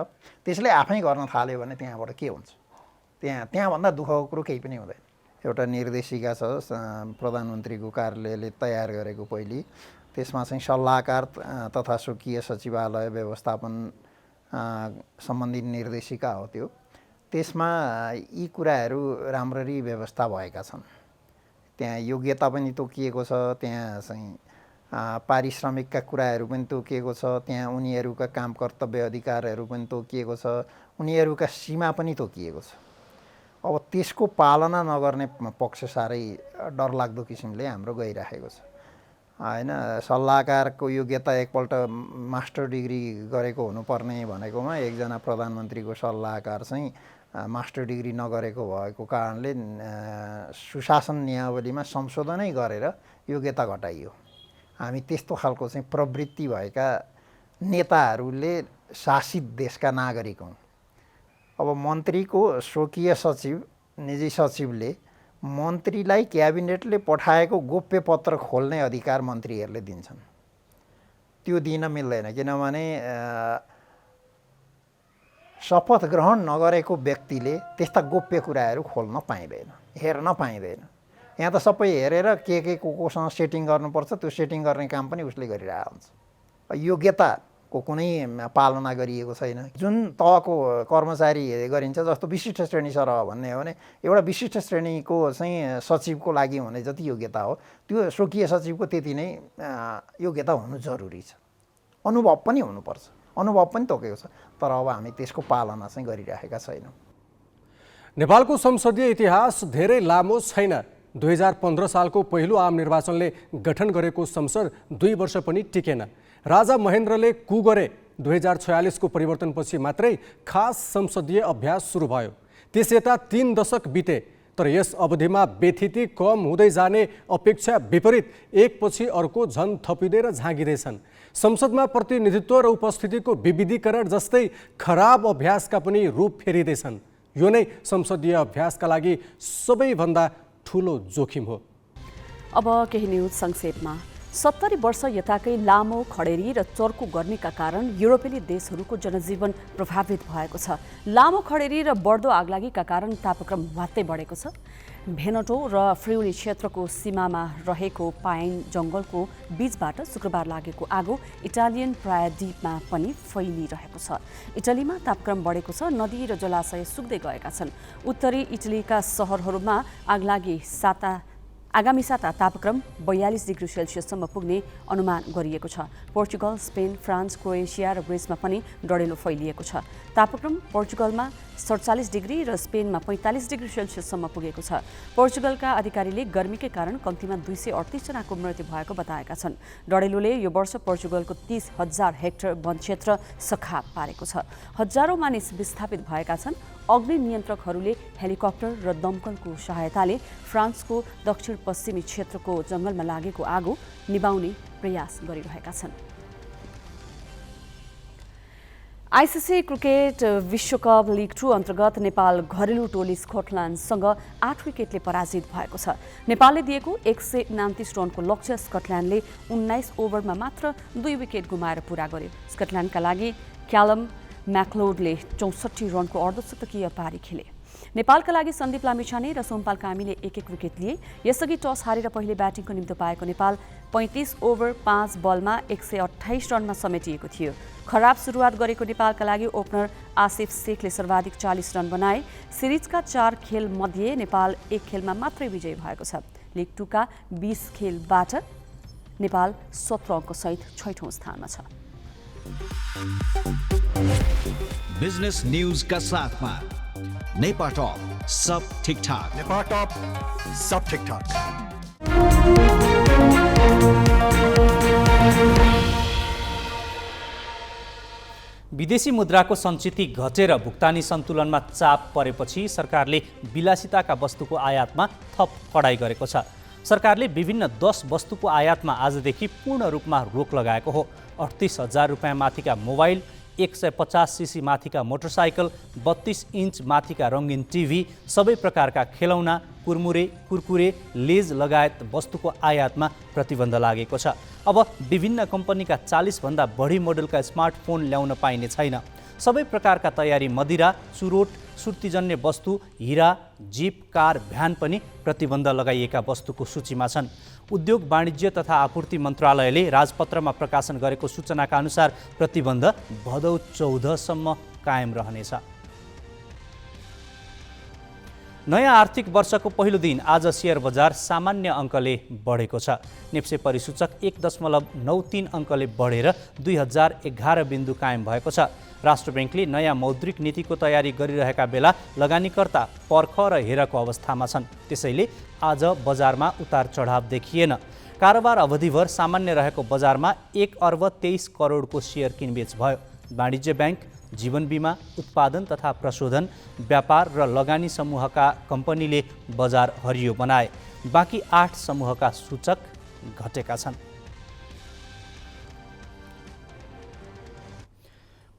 त्यसले आफै गर्न थाल्यो भने त्यहाँबाट के हुन्छ? त्यहाँभन्दा दुःखको कुरो केही पनि हुँदैन। एउटा निर्देशिका छ प्रधानमन्त्रीको कार्यालयले तयार गरेको पहिली, त्यसमा चाहिँ सल्लाहकार तथा स्वकीय सचिवालय व्यवस्थापन सम्बन्धित निर्देशिका हो त्यो। त्यसमा यी कुराहरू राम्ररी व्यवस्था भएका छन्। त्यहाँ योग्यता पनि तोकिएको छ, त्यहाँ चाहिँ पारिश्रमिकका कुराहरू पनि तोकिएको छ, त्यहाँ उनीहरूका काम कर्तव्य अधिकारहरू पनि तोकिएको छ, उनीहरूका सीमा पनि तोकिएको छ। अब त्यसको पालना नगर्ने पक्ष साह्रै डरलाग्दो किसिमले हाम्रो गइराखेको छ हैन। सल्लाहकारको योग्यता एकपल्ट मास्टर डिग्री गरेको हुनुपर्ने भनेकोमा एकजना प्रधानमन्त्रीको सल्लाहकार चाहिँ मास्टर डिग्री नगरेको भएको कारणले सुशासन नियमावलीमा संशोधनै गरेर योग्यता घटाइयो। हामी त्यस्तो खालको चाहिँ प्रवृत्ति भएका नेताहरूले शासित देशका नागरिक हौँ। अब मन्त्रीको स्वकीय सचिव, निजी सचिवले मन्त्रीलाई क्याबिनेटले पठाएको गोप्य पत्र खोल्ने अधिकार मन्त्रीहरूले दिन्छन्। त्यो दिन मिल्दैन, किनभने शपथ ग्रहण नगरेको व्यक्तिले त्यस्ता गोप्य कुराहरू खोल्न पाइँदैन, हेर्न पाइँदैन। यहाँ त सबै हेरेर के कोसँग सेटिङ गर्नुपर्छ त्यो सेटिङ गर्ने काम पनि उसले गरिरहेको हुन्छ। योग्यताको कुनै पालना गरिएको छैन। जुन तहको कर्मचारी गरिन्छ, जस्तो विशिष्ट श्रेणी सरह भन्ने हो भने एउटा विशिष्ट श्रेणीको चाहिँ सचिवको लागि हुने जति योग्यता हो त्यो स्वकीय सचिवको त्यति नै योग्यता हुनु जरुरी छ। अनुभव पनि हुनुपर्छ, अनुभव पनि तोकेको छ, तर अब हामी त्यसको पालना चाहिँ गरिरहेका छैनौँ। नेपालको संसदीय इतिहास धेरै लामो छैन। 2015 सालको पहिलो आम निर्वाचनले गठन गरेको संसद 2 वर्ष पनि टिकेन। राजा महेन्द्रले कु गरे। 2046 को परिवर्तनपछि मात्रै खास संसदीय अभ्यास सुरु भयो। त्यस यता 3 दशक बिते, तर यस अवधिमा व्यथिति कम हुँदै जाने अपेक्षा विपरीत एकपछि अर्को झन थपिँदै र झाँगिँदैछन्। संसदमा प्रतिनिधित्व र उपस्थितिको विविधीकरण जस्तै खराब अभ्यासका पनि रूप फेरिँदैछन्। यो नै संसदीय अभ्यासका लागि सबैभन्दा ठुलो जोखिम हो। अब केही न्युज संक्षेपमा। 70 वर्ष यताकै लामो खडेरी र चर्को गर्मीका कारण युरोपेली देशहरूको जनजीवन प्रभावित भएको छ। लामो खडेरी र बढ्दो आगलागीका कारण तापक्रम वात्तै बढेको छ। भेनेटो र फ्रिउली क्षेत्रको सीमामा रहेको पाइन जङ्गलको बीचबाट शुक्रबार लागेको आगो इटालियन प्रायद्वीपमा पनि फैलिरहेको छ। इटलीमा तापक्रम बढेको छ। नदी र जलाशय सुक्दै गएका छन्। उत्तरी इटलीका सहरहरूमा आगामी साता तापक्रम 42 डिग्री सेल्सियससम्म पुग्ने अनुमान गरिएको छ। पोर्चुगल, स्पेन, फ्रान्स, क्रोएसिया र ग्रिसमा पनि डढेलो फैलिएको छ। तापक्रम पोर्चुगलमा 47 डिग्री र स्पेनमा 45 डिग्री सेल्सियससम्म पुगेको छ। पोर्चुगलका अधिकारीले गर्मीकै कारण कम्तीमा 238 जनाको मृत्यु भएको बताएका छन्। डढेलोले यो वर्ष पोर्चुगलको 30,000 हेक्टर वन क्षेत्र सखाप पारेको छ। हजारौं मानिस विस्थापित भएका छन्। अग्नि नियन्त्रकहरूले हेलिकप्टर र दमकलको सहायताले फ्रान्सको दक्षिण पश्चिमी क्षेत्रको जङ्गलमा लागेको आगो निभाउने प्रयास गरिरहेका छन्। आइसिसी क्रिकेट विश्वकप लिग 2 अन्तर्गत नेपाल घरेलु टोली स्कटल्यान्डसँग 8 विकेटले पराजित भएको छ। नेपालले दिएको 129 रनको लक्ष्य स्कटल्यान्डले 19 ओभरमा मात्र 2 विकेट गुमाएर पूरा गर्यो। स्कटल्यान्डका लागि क्यालम म्याक्लोडले 64 रनको अर्धशतकीय पारी खेले। नेपालका लागि सन्दीप लामिछाने र सोमपाल कामीले 1-1 विकेट लिए। यसअघि टस हारेर पहिले ब्याटिङको निम्ति पाएको नेपाल 35 ओभर 5 बलमा 128 रनमा समेटिएको थियो। खराब सुरुवात गरेको नेपालका लागि ओपनर आसिफ शेखले सर्वाधिक 40 रन बनाए। सिरिजका 4 खेल मध्ये नेपाल 1 खेलमा मात्रै विजयी भएको छ। लिग 2 का 20 खेलबाट नेपाल 17 अङ्कसहित 6औं स्थानमा छ। बिजनेस न्यूज का साथ में नेपाटॉप सब ठीक ठाक। नेपाटॉप सब ठीक ठाक। विदेशी मुद्राको सञ्चिति घटेर भुक्तानी सन्तुलनमा चाप परेपछि सरकारले विलासिताका वस्तुको आयातमा थप कडाई गरेको छ। सरकारले विभिन्न 10 वस्तुको आयातमा आजदेखि पूर्ण रूपमा रोक लगाएको हो। 38,000 रुपियाँ माथिका मोबाइल, 150 सीसी माथिका मोटरसाइकल, 32 इन्च माथिका रङ्गीन टिभी, सबै प्रकारका खेलौना, कुरकुरे, लेज लगायत वस्तुको आयातमा प्रतिबन्ध लागेको छ। अब विभिन्न कम्पनीका 40 भन्दा बढी मोडलका स्मार्टफोन ल्याउन पाइने छैन। सबै प्रकारका तयारी मदिरा, चुरोट, सुर्तीजन्य वस्तु, हिरा, जीप, कार, भ्यान पनि प्रतिबन्ध लगाइएका वस्तुको सूचीमा छन्। उद्योग वाणिज्य तथा आपूर्ति मन्त्रालयले राजपत्रमा प्रकाशन गरेको सूचनाका अनुसार प्रतिबन्ध भदौ 14 सम्म कायम रहनेछ। नयाँ आर्थिक वर्षको पहिलो दिन आज शेयर बजार सामान्य अङ्कले बढेको छ। नेप्से परिसूचक 1.93 अङ्कले बढेर 2011 बिन्दु कायम भएको छ। राष्ट्र ब्याङ्कले नयाँ मौद्रिक नीतिको तयारी गरिरहेका बेला लगानीकर्ता पर्ख र हेरको अवस्थामा छन्। त्यसैले आज बजारमा उतार चढाव देखिएन। कारोबार अवधिभर सामान्य रहेको बजारमा 1 अर्ब 23 करोडको शेयर किनबेच भयो। वाणिज्य ब्याङ्क, जीवन बिमा, उत्पादन तथा प्रशोधन, व्यापार र लगानी समूहका कम्पनीले बजार हरियो बनाए। बाँकी 8 समूहका सूचक घटेका छन्।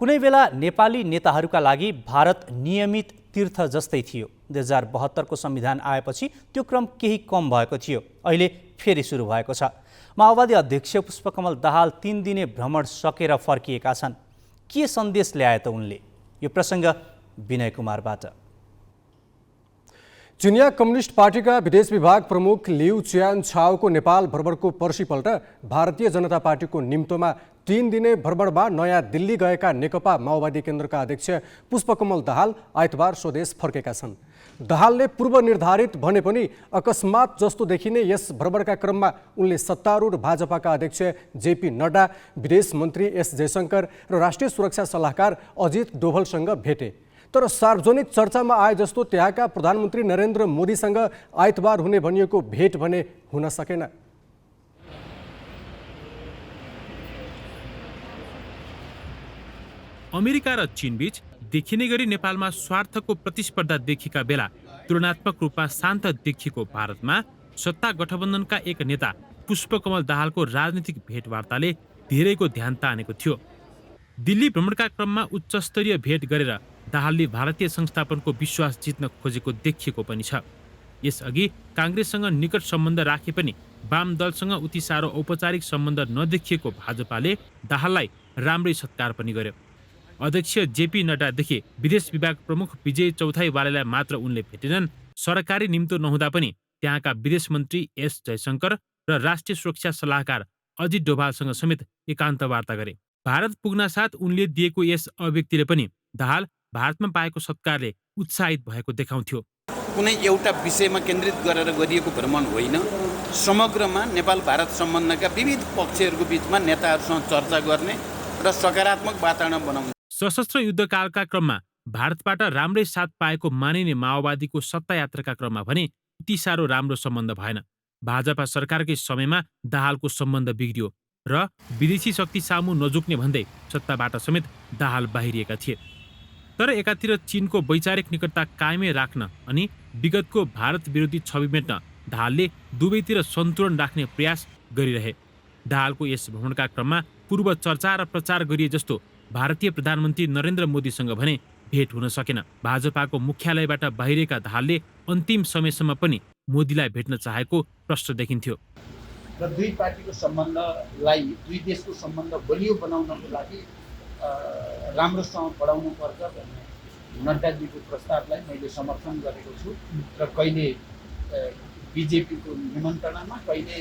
कुनै बेला नेपाली नेताहरूका लागि भारत नियमित तीर्थ जस्तै थियो। 2072 को संविधान आएपछि त्यो क्रम केही कम भएको थियो। अहिले फेरि सुरु भएको छ। माओवादी अध्यक्ष पुष्पकमल दाहाल 3 दिने भ्रमण सकेर फर्किएका छन्। के सन्देश ल्याए त उनले? यो प्रसङ्ग विनय कुमारबाट। चिनिया कम्युनिस्ट पार्टीका विदेश विभाग प्रमुख लिउ चियान छाओको नेपाल भ्रमणको पर्सिपल्ट भारतीय जनता पार्टीको निम्तोमा 3 दिने भ्रमणमा नयाँ दिल्ली गएका नेकपा माओवादी केन्द्रका अध्यक्ष पुष्पकमल दाहाल आइतबार स्वदेश फर्केका छन्। दाहालले पूर्व निर्धारित भने पनि अकस्मात जस्तो देखिने यस भ्रमणका क्रममा उनले सत्तारूढ भाजपाका अध्यक्ष जेपी नड्डा, विदेश मन्त्री एस जयशंकर र राष्ट्रिय सुरक्षा सल्लाहकार अजित डोभलसँग भेटे। तर सार्वजनिक चर्चामा आए जस्तो त्यहाँका प्रधानमन्त्री नरेन्द्र मोदीसँग आइतबार हुने भनिएको भेट भने हुन सकेन। अमेरिका र चीनबीच देखिने गरी नेपालमा स्वार्थको प्रतिस्पर्धा देखिएका बेला तुलनात्मक रूपमा शान्त देखिएको भारतमा सत्ता गठबन्धनका एक नेता पुष्पकमल दाहालको राजनीतिक भेटवार्ताले धेरैको ध्यान तानेको थियो। दिल्ली भ्रमणका क्रममा उच्चस्तरीय भेट गरेर दाहालले भारतीय संस्थापनको विश्वास जित्न खोजेको देखिएको पनि छ। यसअघि काङ्ग्रेससँग निकट सम्बन्ध राखे पनि वाम दलसँग उति साह्रो औपचारिक सम्बन्ध नदेखिएको भाजपाले दाहाललाई राम्रै सत्कार पनि गर्यो। अध्यक्ष जेपी नड्डादेखि विदेश विभाग प्रमुख विजय चौथाईवालालाई मात्र उनले भेटेनन्। सरकारी निम्तो नहुँदा पनि त्यहाँका विदेश मन्त्री एस जयशंकर र राष्ट्रिय सुरक्षा सल्लाहकार अजित डोभालसँग समेत एकान्त वार्ता गरे। भारत पुग्नासाथ उनले दिएको यस अभिव्यक्तिले पनि दाहाल भारतमा पाएको सत्कारले उत्साहित भएको देखाउँथ्यो। कुनै एउटा विषयमा केन्द्रित गरेर गरिएको भ्रमण होइन, समग्रमा नेपाल भारत सम्बन्धका विविध पक्षहरूको बीचमा नेताहरूसँग चर्चा गर्ने र सकारात्मक वातावरण बनाउने। सशस्त्र युद्धकालका क्रममा भारतबाट राम्रै साथ पाएको मानिने माओवादीको सत्ता यात्राका क्रममा भने उति साह्रो राम्रो सम्बन्ध भएन। भाजपा सरकारकै समयमा दाहालको सम्बन्ध बिग्रियो र विदेशी शक्ति सामु नझुक्ने भन्दै सत्ताबाट समेत दाहाल बाहिरिएका थिए। तर एकातिर चीनको वैचारिक निकटता कायमै राख्न अनि विगतको भारत विरोधी छवि मेट्न दाहालले दुवैतिर सन्तुलन राख्ने प्रयास गरिरहे। दाहालको यस भ्रमणका क्रममा पूर्व चर्चा र प्रचार गरिए जस्तो भारतीय प्रधानमन्त्री नरेन्द्र मोदीसँग भने भेट हुन सकेन। भाजपाको मुख्यालयबाट बाहिरिएका दाहालले अन्तिम समयसम्म पनि मोदीलाई भेट्न चाहेको प्रश्न देखिन्थ्यो। र दुई पार्टीको सम्बन्धलाई, दुई देशको सम्बन्ध बलियो बनाउनको लागि राम्रोसँग बढाउनु पर्छ भन्ने नड्डाजीको प्रस्तावलाई मैले समर्थन गरेको छु र कहिले बिजेपीको निमन्त्रणामा, कहिले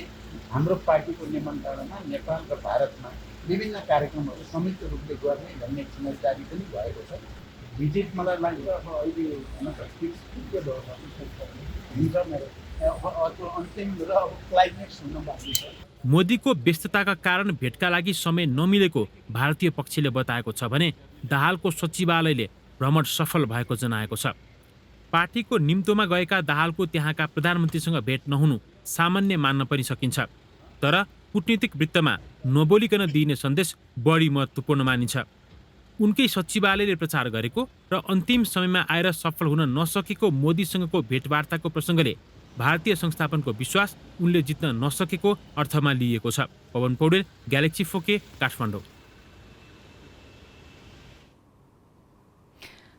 हाम्रो पार्टीको निमन्त्रणामा नेपाल र भारतमा विभिन्न कार्यक्रमहरू संयुक्त रूपले गर्ने भन्ने समझदारी पनि भएको छ। विजेट मलाई लाग्छ अब अहिले के भयो हुन्छ मेरो अन्तिम र अब क्लाइमेक्स हुन बाँकी छ। मोदीको व्यस्तताका कारण भेटका लागि समय नमिलेको भारतीय पक्षले बताएको छ भने दाहालको सचिवालयले भ्रमण सफल भएको जनाएको छ। पार्टीको निम्तोमा गएका दाहालको त्यहाँका प्रधानमन्त्रीसँग भेट नहुनु सामान्य मान्न पनि सकिन्छ। तर कूटनीतिक वृत्तमा नबोलिकन दिइने सन्देश बढी महत्त्वपूर्ण मानिन्छ। उनकै सचिवालयले प्रचार गरेको र अन्तिम समयमा आएर सफल हुन नसकेको मोदीसँगको भेटवार्ताको प्रसङ्गले भारतीय संस्थापनको विश्वास उनले जित्न नसकेको अर्थमा लिइएको छ। Pawan Paudel, galaxy 4K, Kathmandu.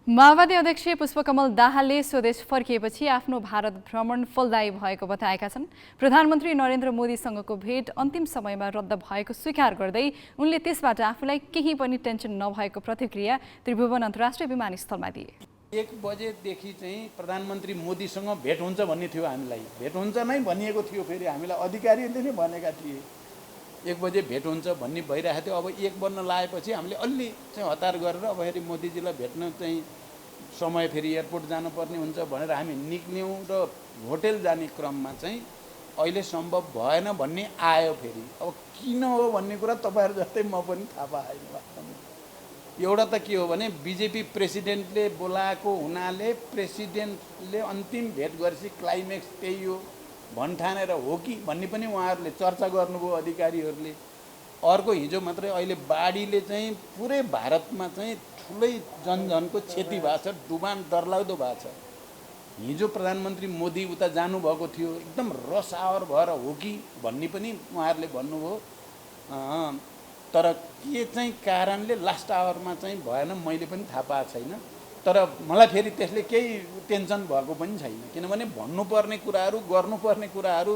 माओवादी अध्यक्ष पुष्पकमल दाहालले स्वदेश फर्किएपछि आफ्नो भारत भ्रमण फलदायी भएको बताएका छन्। प्रधानमन्त्री नरेन्द्र मोदीसँगको भेट अन्तिम समयमा रद्द भएको स्वीकार गर्दै उनले त्यसबाट आफूलाई केही पनि टेन्सन नभएको प्रतिक्रिया त्रिभुवन अन्तर्राष्ट्रिय विमानस्थलमा दिए। 1 बजेदेखि चाहिँ प्रधानमन्त्री मोदीसँग भेट हुन्छ भन्ने थियो। हामीलाई भेट हुन्छ नै भनिएको थियो। फेरि हामीलाई अधिकारीहरूले नै भनेका थिए 1 बजे भेट हुन्छ भन्ने भइरहेको थियो। अब 1 बज्न लागेपछि हामीले अलि चाहिँ हतार गरेर अब फेरि मोदीजीलाई भेट्न चाहिँ समय फेरि एयरपोर्ट जानुपर्ने हुन्छ भनेर हामी निक्ल्यौँ र होटेल जाने क्रममा चाहिँ अहिले सम्भव भएन भन्ने आयो। फेरि अब किन हो भन्ने कुरा तपाईँहरू जस्तै म पनि थाहा पाएन। वास्तवमा एउटा त के हो भने बिजेपी प्रेसिडेन्टले बोलाएको हुनाले प्रेसिडेन्टले अन्तिम भेट गरेपछि क्लाइमेक्स त्यही हो भन्ठानेर हो कि भन्ने पनि उहाँहरूले चर्चा गर्नुभयो अधिकारीहरूले। अर्को हिजो मात्रै अहिले बाढीले चाहिँ पुरै भारतमा चाहिँ ठुलै जनजनको क्षति भएको छ, डुबान डरलाग्दो भएको छ। हिजो प्रधानमन्त्री मोदी उता जानुभएको थियो, एकदम रस आवर भएर हो कि भन्ने पनि उहाँहरूले भन्नुभयो। तर के चाहिँ कारणले लास्ट आवरमा चाहिँ भएन मैले पनि थाहा पाएको छैन। तर मलाई फेरि त्यसले केही टेन्सन भएको पनि छैन, किनभने भन्नुपर्ने कुराहरू, गर्नुपर्ने कुराहरू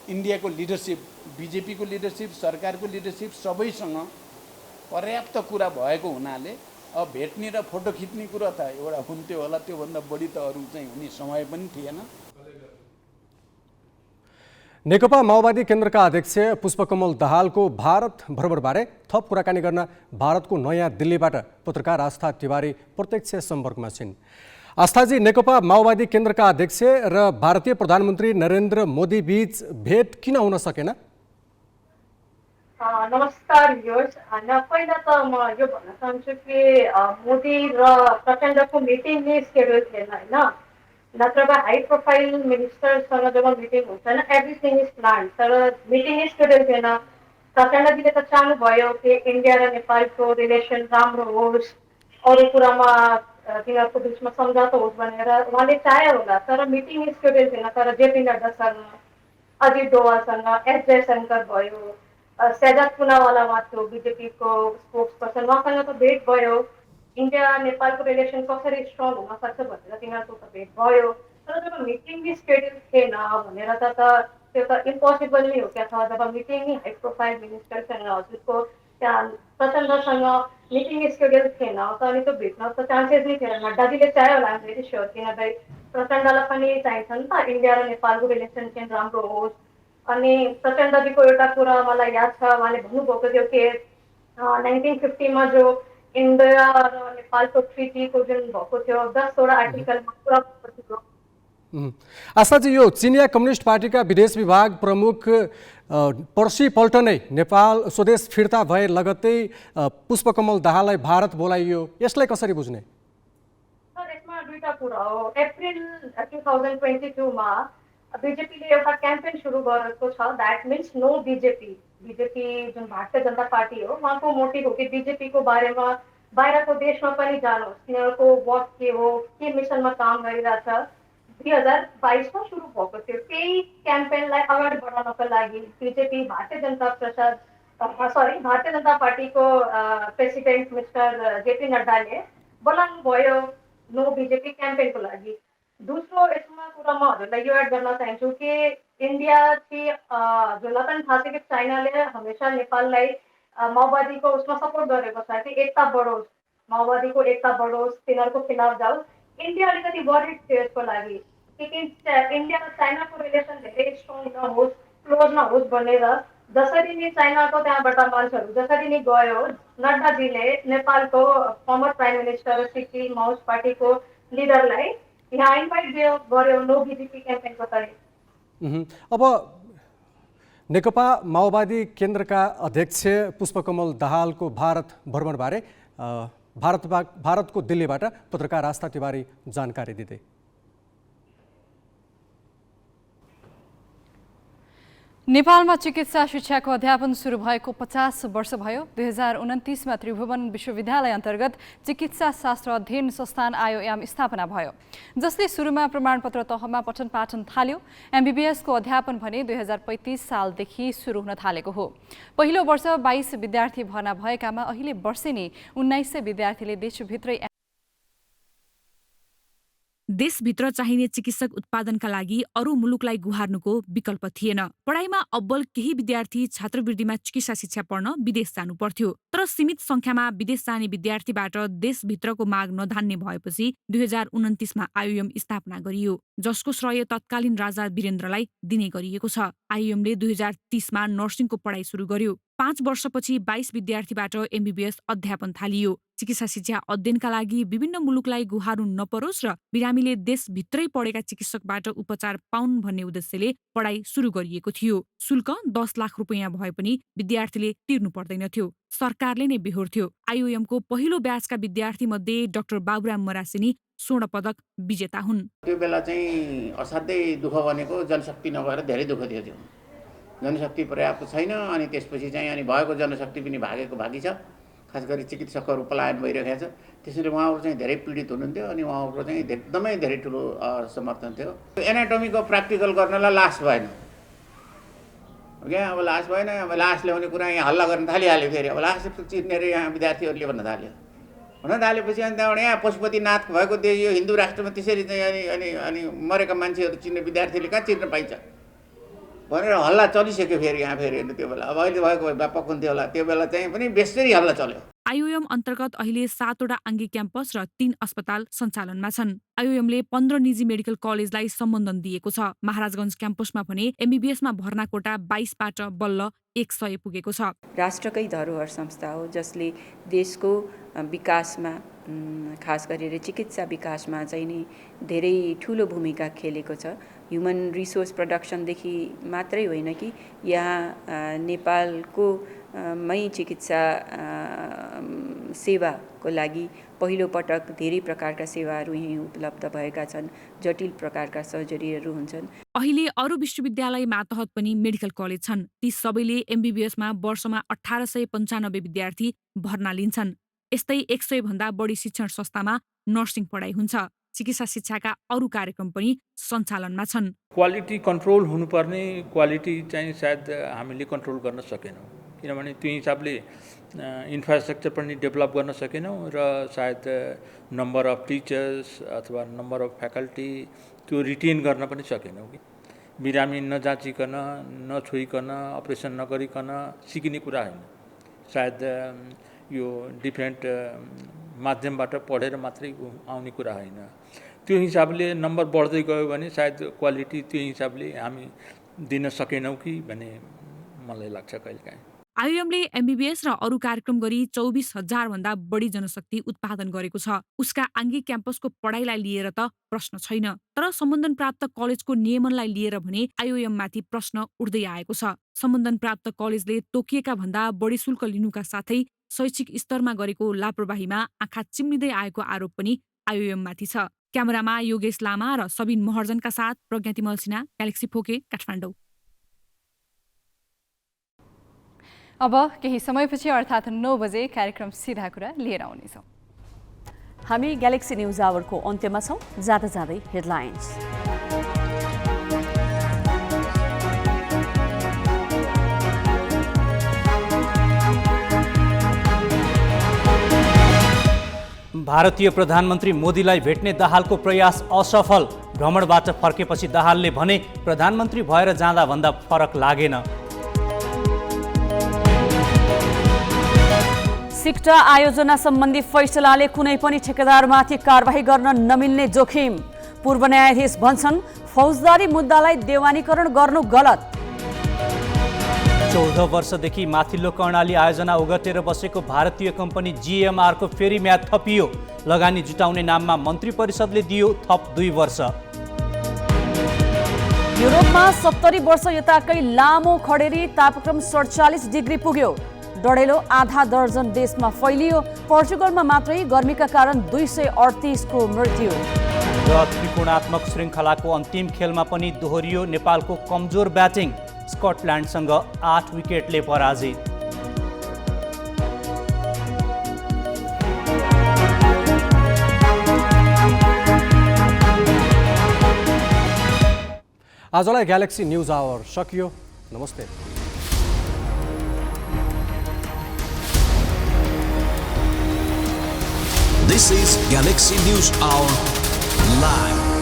इन्डियाको लिडरसिप, बिजेपीको लिडरसिप, सरकारको लिडरसिप सबैसँग पर्याप्त कुरा भएको हुनाले अब भेट्ने र फोटो खिच्ने कुरा त एउटा हुन्थ्यो होला, त्योभन्दा बढी त अरू चाहिँ हुने समय पनि थिएन। नेकपा माओवादी केन्द्रका अध्यक्ष पुष्पकमल दाहालको भारत भ्रमणबारे थप कुराकानी गर्न भारतको नयाँ दिल्लीबाट पत्रकार आस्था तिवारी प्रत्यक्ष सम्पर्कमा छिन्। आस्थाजी, नेकपा माओवादी केन्द्रका अध्यक्ष र भारतीय प्रधानमन्त्री नरेन्द्र मोदी बीच भेट किन हुन सकेन? नमस्कार व्यूअर्स। पहिला त म यो भन्न चाहन्छु कि मोदी र प्रचण्डको मिटिङ नै स्केड्युल थिएन होइन, नत्र भए हाई प्रोफाइल मिनिस्टरसँग जब मिटिङ हुन्छ होइन, एभ्रिथिङ इज प्लान, तर मिटिङ नै स्केड्युल थिएन। प्रचण्डजीले त चाहनुभयो कि इन्डिया र नेपालको रिलेसन राम्रो होस्, अरू कुरामा तिनीहरूको बिचमा सम्झौता होस् भनेर उहाँले चाहे होला, तर मिटिङ स्केड्युल थिएन। तर जेपी नड्डासँग, अजित डोवालसँग, एस जयशङ्कर भयो, शहजाद पुनावाला उहाँ थियो बिजेपीको स्पोक्स पर्सन, उहाँसँग त भेट भयो। इन्डिया नेपालको रिलेसन कसरी स्ट्रङ हुन सक्छ भनेर तिनीहरूको त भेट भयो, तर जब मिटिङ नै स्केड्युल थिएन भनेर त्यो त इम्पोसिबल नै हो क्या छ। जब मिटिङ नै हाई प्रोफाइल मिनिस्टरसँग हजुरको त्यहाँ प्रचण्डसँग मिटिङ स्केड्युल थिएन त अनि त्यो भेट्न त चान्सेस नै थिएन। नड्डाजीले चाह्यो होला, आइम भेरी स्योर, किनभने प्रचण्डलाई पनि चाहिन्छ नि त इन्डिया र नेपालको रिलेसन चाहिँ राम्रो होस्। अनि प्रचण्डजीको एउटा कुरा मलाई याद छ, उहाँले भन्नुभएको थियो कि 1950मा जो इन्डिया र नेपालको ट्रिटीको जुन भएको थियो 10वटा आर्टिकलमा पुरा भएको थियो। आस्थाजी, यो चिनिया कम्युनिस्ट पार्टीका विदेश विभाग प्रमुख पर्सी पल्टनै नेपाल स्वदेश फिर्ता भए लगत्तै पुष्पकमल दाहाललाई भारत बोलाइयो, यसलाई कसरी बुझ्ने? सर, यसमा दुईटा कुरा हो। अप्रिल 2022मा बिजेपीले एउटा क्याम्पेन सुरु गरेको छ, that means no BJP. BJP जुन भारतीय जनता पार्टी हो, उहाँको मोटिभ हो कि बिजेपीको बारेमा बाहिरको देशमा पनि जानुहोस्, तिनीहरूको वर्क के हो, के मिसनमा काम गरिरहेछ। 2022मा सुरु भएको थियो। त्यही क्याम्पेनलाई अगाडि बढाउनको लागि बिजेपी भारतीय जनता पार्टीको प्रेसिडेन्ट मिस्टर जेपी नड्डाले बोलाउनु भयो नो बिजेपी क्याम्पेनको लागि। दोस्रो यसमा कुरा म हजुरलाई यो एड गर्न चाहन्छु कि इन्डिया चाहिँ जो रतन ठाकुर चाइनाले हमेसा नेपाललाई माओवादीको उसमा सपोर्ट गरेको छ कि एकता बढोस्, माओवादीको एकता बढोस्, तिनीहरूको खिलाफ जाओस्। इन्डिया अलिकति वरिड थियो यसको लागि कि इन्डिया र चाइनाको रिलेसन धेरै स्ट्रङ नहोस्, क्लोज नहोस् भनेर। जसरी नै चाइनाको त्यहाँबाट मान्छेहरू जसरी नै गयो, नड्डाजीले नेपालको फर्मर प्राइम मिनिस्टर र सिक्किम माओवादी पार्टीको लिडरलाई यहाँ इन्भाइट गर्यो नो बिजेपी क्याम्पेनको तहत। अब नेकपा माओवादी केन्द्रका अध्यक्ष पुष्पकमल दाहालको भारत भ्रमणबारे भारतको दिल्लीबाट पत्रकार आस्था तिवारी जानकारी दिँदै। नेपालमा चिकित्सा शिक्षाको अध्यापन सुरु भएको 50 वर्ष भयो। 2029मा त्रिभुवन विश्वविद्यालय अन्तर्गत चिकित्सा शास्त्र अध्ययन संस्थान आइओएम स्थापना भयो, जसले सुरुमा प्रमाणपत्र तहमा पठन पाठन थाल्यो। एमबीबीएसको अध्यापन भने 2035 सालदेखि सुरु हुन थालेको हो। पहिलो वर्ष 22 विद्यार्थी भर्ना भएकामा अहिले वर्षेनी 1900 विद्यार्थीले देशभित्र चाहिने चिकित्सक उत्पादनका लागि अरू मुलुकलाई गुहार्नुको विकल्प थिएन। पढाइमा अब्बल केही विद्यार्थी छात्रवृत्तिमा चिकित्सा शिक्षा पढ्न विदेश जानु पर्थ्यो, तर सीमित संख्यामा विदेश जाने विद्यार्थीबाट देशभित्रको माग नधान्ने भएपछि 2029मा आइओएम स्थापना गरियो, जसको श्रेय तत्कालीन राजा वीरेन्द्रलाई दिने गरिएको छ। आइओएमले 2030मा नर्सिङको पढाइ सुरु गर्यो। 5 वर्षपछि 22 विद्यार्थीबाट एमबीबीएस अध्यापन थालियो। चिकित्सा शिक्षा अध्ययनका लागि विभिन्न मुलुकलाई गुहार्नु नपरोस् र बिरामीले देशभित्रै पढेका चिकित्सकबाट उपचार पाउन् भन्ने उद्देश्यले पढाइ सुरु गरिएको थियो। शुल्क 10 लाख रुपैयाँ भए पनि विद्यार्थीले तिर्नु पर्दैनथ्यो, सरकारले नै बेहोर्थ्यो। आइओएमको पहिलो ब्याचका विद्यार्थी मध्ये डाक्टर बाबुराम मरासिनी स्वर्ण पदक विजेता हुन्। त्यो बेला चाहिँ असाध्यै दुःख भनेको जनशक्ति नभएर धेरै दुःख थियो। जनशक्ति पर्याप्त छैन, अनि त्यसपछि चाहिँ अनि भएको जनशक्ति पनि भागी छ। खास गरी चिकित्सकहरू पलायन भइरहेको छ। त्यसैले उहाँहरू चाहिँ धेरै पीडित हुनुहुन्थ्यो अनि उहाँहरूको चाहिँ एकदमै धेरै ठुलो समर्थन थियो। एनाटोमीको प्र्याक्टिकल गर्नलाई लास भएन क्या, अब लास भएन। अब लास ल्याउने कुरा यहाँ हल्ला गर्न थालिहाल्यो। फेरि अब लास चिर्ने यहाँ विद्यार्थीहरूले भन्न थालेपछि अनि त्यहाँबाट यहाँ पशुपतिनाथ भएको देश यो हिन्दू राष्ट्रमा त्यसरी चाहिँ अनि मरेका मान्छेहरू चिन्ने विद्यार्थीले कहाँ चिर्न पाइन्छ भनेर हल्ला चलिसक्यो। फेरि यहाँ फेरि त्यो बेला अब अहिले भएको व्यापक हुन्थ्यो होला, त्यो बेला चाहिँ पनि बेसरी हल्ला चल्यो। आइओएम अन्तर्गत अहिले 7वटा आङ्गी क्याम्पस र 3 अस्पताल सञ्चालनमा छन्। आइओएमले 15 निजी मेडिकल कलेजलाई सम्बन्धन दिएको छ। महाराजगञ्ज क्याम्पसमा भने एमबीबीएसमा भर्ना कोटा 22बाट बल्ल 100 पुगेको छ। राष्ट्रकै धरोहर संस्था हो जसले देशको विकासमा खास गरेर चिकित्सा विकासमा चाहिँ नि धेरै ठुलो भूमिका खेलेको छ। ह्युमन रिसोर्स प्रोडक्सनदेखि मात्रै होइन कि यहाँ नेपालको मै चिकित्सा सेवाको लागि पहिलो पटक धेरै प्रकारका सेवाहरू यहीँ उपलब्ध भएका छन्। जटिल प्रकारका सर्जरीहरू हुन्छन्। अहिले अरू विश्वविद्यालय मातहत पनि मेडिकल कलेज छन्। ती सबैले एमबीबीएसमा वर्षमा 1895 विद्यार्थी भर्ना लिन्छन्। यस्तै 100 भन्दा बढी शिक्षण संस्थामा नर्सिङ पढाइ हुन्छ। चिकित्सा शिक्षाका अरू कार्यक्रम पनि सञ्चालनमा छन्। क्वालिटी कन्ट्रोल हुनुपर्ने क्वालिटी चाहिँ सायद हामीले कन्ट्रोल गर्न सकेनौँ, किनभने त्यो हिसाबले इन्फ्रास्ट्रक्चर पनि डेभलप गर्न सकेनौँ र सायद नम्बर अफ टिचर्स अथवा नम्बर अफ फ्याकल्टी त्यो रिटेन गर्न पनि सकेनौँ। कि बिरामी नजाँचिकन नछोइकन अपरेसन नगरिकन सिकिने कुरा होइन। सायद यो डिफ्रेन्ट माध्यमबाट पढेर मात्रै आउने कुरा होइन। त्यो हिसाबले नम्बर बढ्दै गयो भने सायद क्वालिटी त्यो हिसाबले हामी दिन सकेनौँ कि भन्ने मलाई लाग्छ कहिलेकाहीँ। आइओएमले एमबीबीएस र अरू कार्यक्रम गरी 24,000 भन्दा बढी जनशक्ति उत्पादन गरेको छ। उसका आङ्गी क्याम्पसको पढाइलाई लिएर त प्रश्न छैन, तर सम्बन्धन प्राप्त कलेजको नियमनलाई लिएर भने आइओएममाथि प्रश्न उठ्दै आएको छ। सम्बन्धन प्राप्त कलेजले तोकिएका भन्दा बढी शुल्क लिनुका साथै शैक्षिक स्तरमा गरेको लापरवाहीमा आँखा चिम्लिँदै आएको आरोप पनि आइओएममाथि छ। क्यामेरामा योगेश लामा र सबिन महर्जनका साथ प्रज्ञाति मल्सिना, ग्यालेक्सी फोके, काठमाडौँ। अब केही समयपछि अर्थात् 9 बजे कार्यक्रम सीधा कुरा लिएर आउनेछौँ। हामी ग्यालेक्सी न्युज आवरको अन्त्यमा छौँ। जाँदा जाँदै हेडलाइन्स। भारतीय प्रधानमन्त्री मोदीलाई भेट्ने दाहालको प्रयास असफल। भ्रमणबाट फर्केपछि दाहालले भने प्रधानमन्त्री भएर जाँदा भन्दा फरक लागेन। सिक्टा आयोजना सम्बन्धी फैसलाले कुनै पनि ठेकेदारमाथि कारबाही गर्न नमिल्ने जोखिम। पूर्व न्यायाधीश भन्छन् फौजदारी मुद्दालाई देवानीकरण गर्नु गलत। 14 वर्षदेखि माथिल्लो कर्णाली आयोजना ओगटेर बसेको भारतीय कम्पनी जीएमआरको फेरि म्याद थपियो। लगानी जुटाउने नाममा मन्त्री परिषदले दियो थप 2 वर्ष। युरोपमा 70 वर्ष यताकै लामो खडेरी तापक्रम 47 डिग्री पुग्यो। डढेलो आधा दर्जन देशमा फैलियो। पोर्चुगलमा मात्रै गर्मीका कारण 238 को मृत्यु। र त्रिकोणात्मक श्रृङ्खलाको अन्तिम खेलमा पनि दोहोरियो नेपालको कमजोर ब्याटिङ। स्कटल्यान्डसँग 8 विकेटले पराजित। आजलाई ग्यालेक्सी न्युज आवर सकियो। नमस्ते। This is Galaxy News Hour Live.